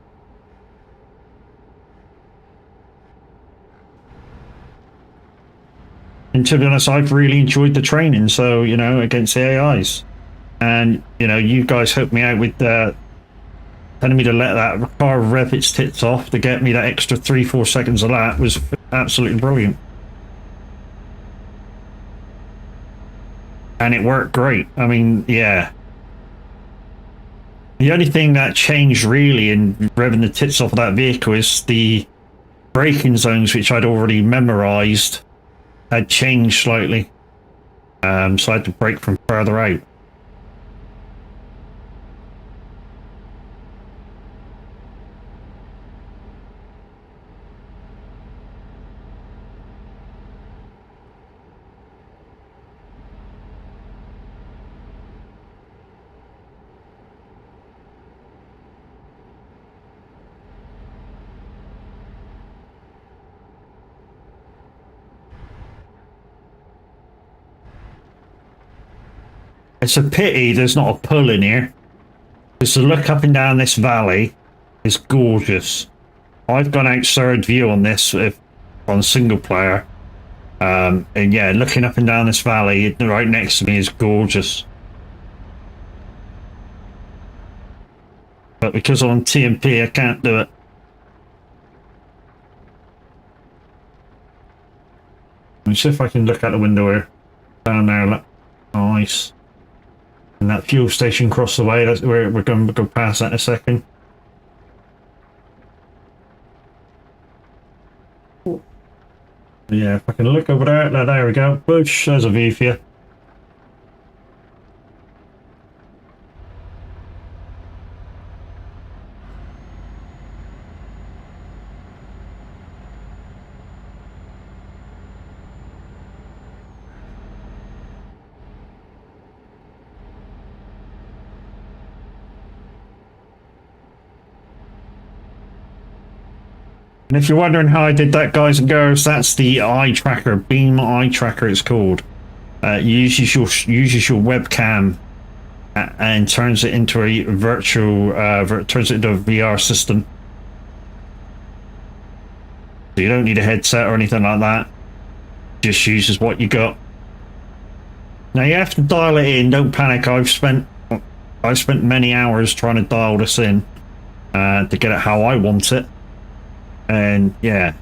And to be honest, I've really enjoyed the training. So you know, against the AIs, and you know, you guys helped me out with telling me to let that car rev its tits off to get me that extra 3-4 seconds of that was absolutely brilliant. And it worked great. I mean, yeah. The only thing that changed really in revving the tits off of that vehicle is the braking zones, which I'd already memorized, had changed slightly. So I had to brake from further out. It's a pity there's not a pull in here. Because the look up and down this valley is gorgeous. I've gone out third view on this on single player. And yeah, looking up and down this valley right next to me is gorgeous. But because I'm on TMP, I can't do it. Let me see if I can look out the window here. Down there, look. Nice. And that fuel station across the way, that's where we're going to go past that in a second. Yeah, if I can look over there, there we go. Bush, there's a view for you. And if you're wondering how I did that, guys and girls, that's the eye tracker, Beam eye tracker it's called. Uses your webcam and turns it into a virtual, turns it into a VR system. So you don't need a headset or anything like that. Just uses what you got. Now you have to dial it in. Don't panic. I've spent many hours trying to dial this in to get it how I want it. And yeah.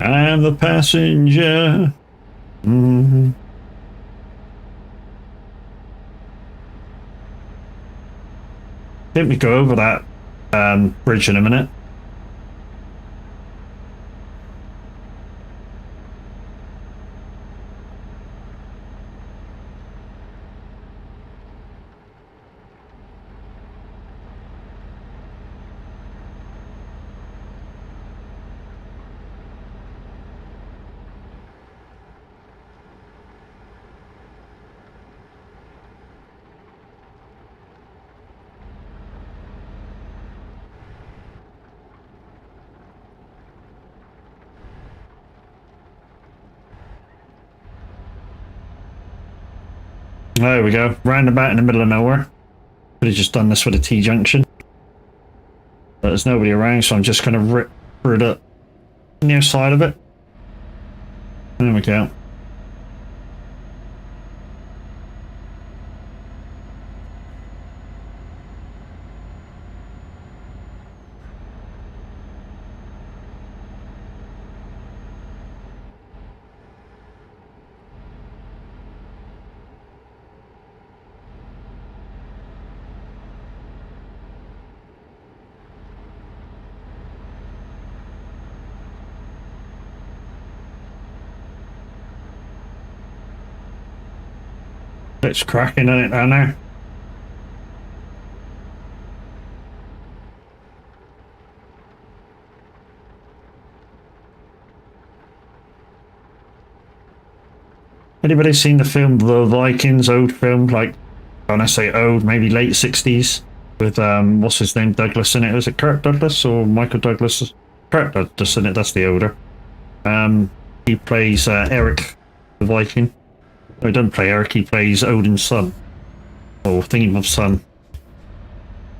I'm the passenger. Mm-hmm. I think we go over that bridge in a minute. There we go. Roundabout in the middle of nowhere. Could have just done this with a T-junction. But there's nobody around, so I'm just going to rip through the near side of it. There we go. It's cracking in it down there. Anybody seen the film The Vikings, old film? Like, when I say old, maybe late 60s, with what's his name, Douglas in it. Was it Kirk Douglas or Michael Douglas? Kirk Douglas in it. That's the older. He plays Eric the Viking. No, he doesn't play Eric, he plays Odin's son. Or Thingam's son.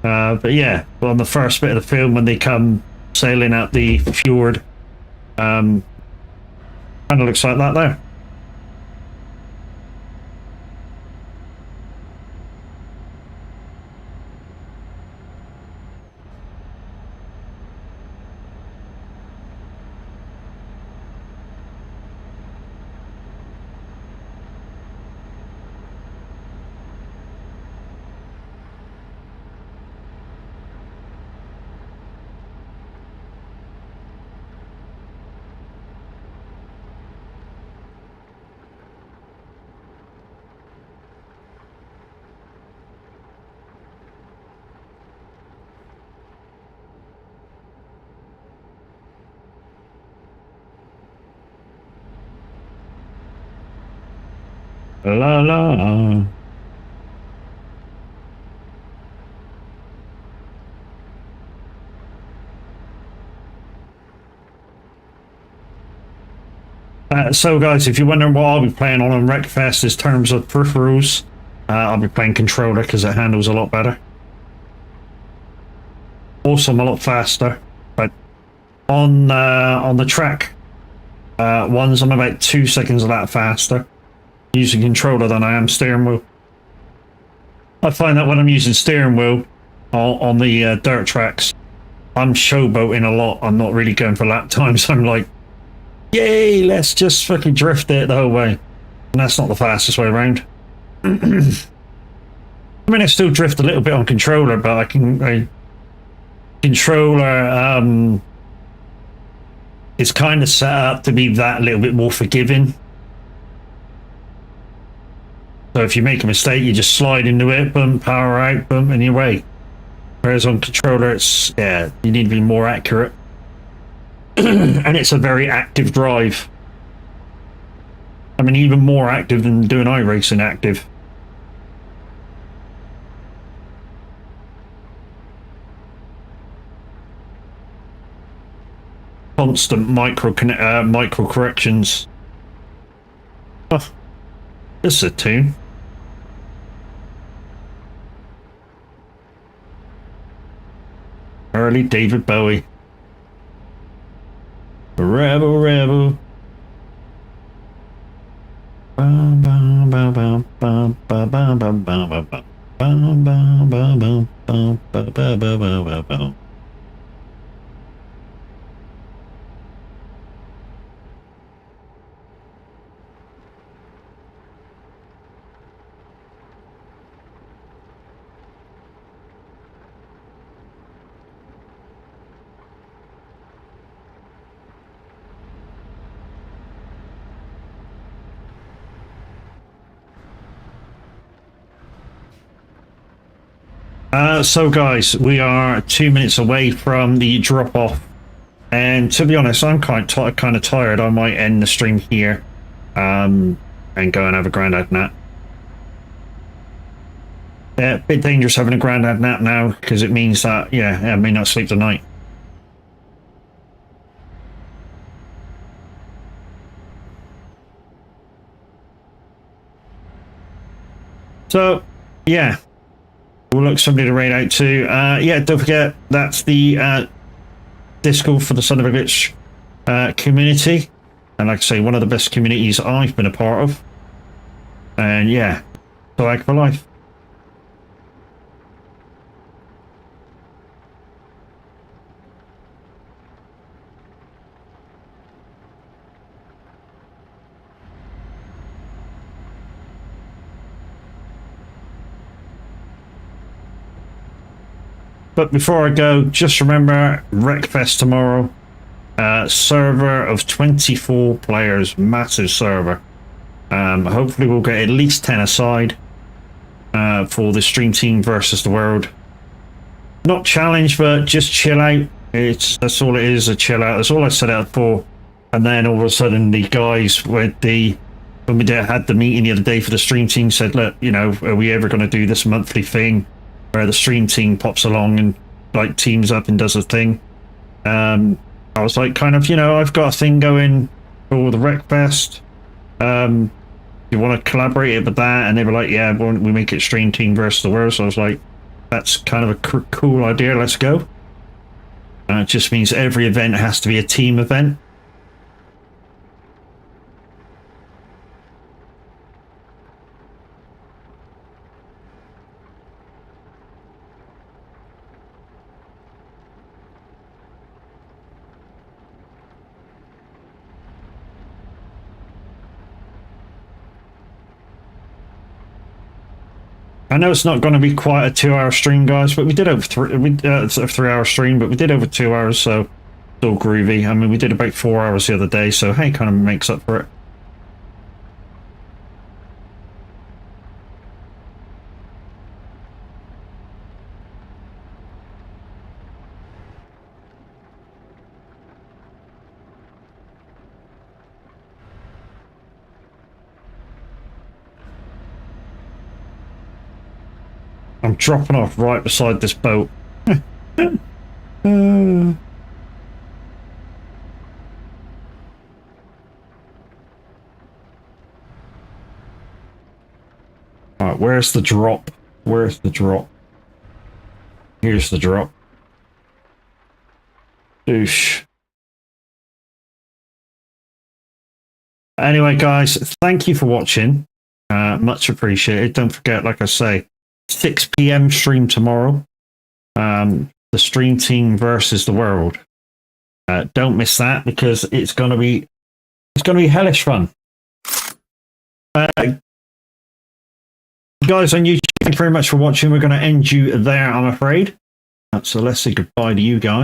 But yeah, well, on the first bit of the film, when they come sailing out the fjord, kind of looks like that there. La la. So guys, if you're wondering what I'll be playing on Wreckfest in terms of peripherals, I'll be playing controller because it handles a lot better. Also, I'm a lot faster, but on the track ones, I'm about 2 seconds of that faster using controller than I am steering wheel. I find that when I'm using steering wheel on the dirt tracks, I'm showboating a lot. I'm not really going for lap times. I'm like, yay, let's just fucking drift it the whole way. And that's not the fastest way around. I mean, I still drift a little bit on controller, but controller is kind of set up to be that little bit more forgiving. So if you make a mistake, you just slide into it, boom, power out, boom, and you're away. Whereas on controller, it's, yeah, you need to be more accurate. And it's a very active drive. I mean, even more active than doing iRacing active. Constant micro corrections. Oh, this is a tune. Early David Bowie. Rebel, rebel. Bum, bum, bum, bum, bum, bum, bum, bum, bum, bum, bum, bum, bum, bum, bum, bum, bum, bum, bum. So guys, we are 2 minutes away from the drop off, and to be honest, I'm kind of tired. I might end the stream here, and go and have a grandad nap. Yeah, bit dangerous having a grandad nap now because it means that I may not sleep tonight. So yeah, we'll look somebody to raid out to. Yeah, don't forget that's the Discord for the Son of a Glitch community, and like I say, one of the best communities I've been a part of. And yeah, swag for life. But before I go, just remember Wreckfest tomorrow. Server of 24 players, massive server. Hopefully we'll get at least 10 aside for the stream team versus the world. Not challenge, but just chill out. That's all it is, a chill out. That's all I set out for. And then all of a sudden the guys when we had the meeting the other day for the stream team said, look, are we ever going to do this monthly thing where the stream team pops along and like teams up and does a thing? I was like, I've got a thing going for the Wreckfest. You want to collaborate with that? And they were like, yeah, we make it stream team versus the world. So I was like, that's kind of a cool idea. Let's go. It just means every event has to be a team event. I know it's not going to be quite a 2-hour stream, guys, but we did over 3-hour stream, but we did over 2 hours, so it's all groovy. I mean, we did about 4 hours the other day, so hey, kind of makes up for it. I'm dropping off right beside this boat. Alright, where's the drop? Where's the drop? Here's the drop. Oosh. Anyway, guys, thank you for watching. Much appreciated. Don't forget, like I say, 6 p.m. stream tomorrow. The stream team versus the world. Don't miss that because it's gonna be hellish fun. Guys on YouTube, thank you very much for watching. We're going to end you there, I'm afraid. So let's say goodbye to you guys.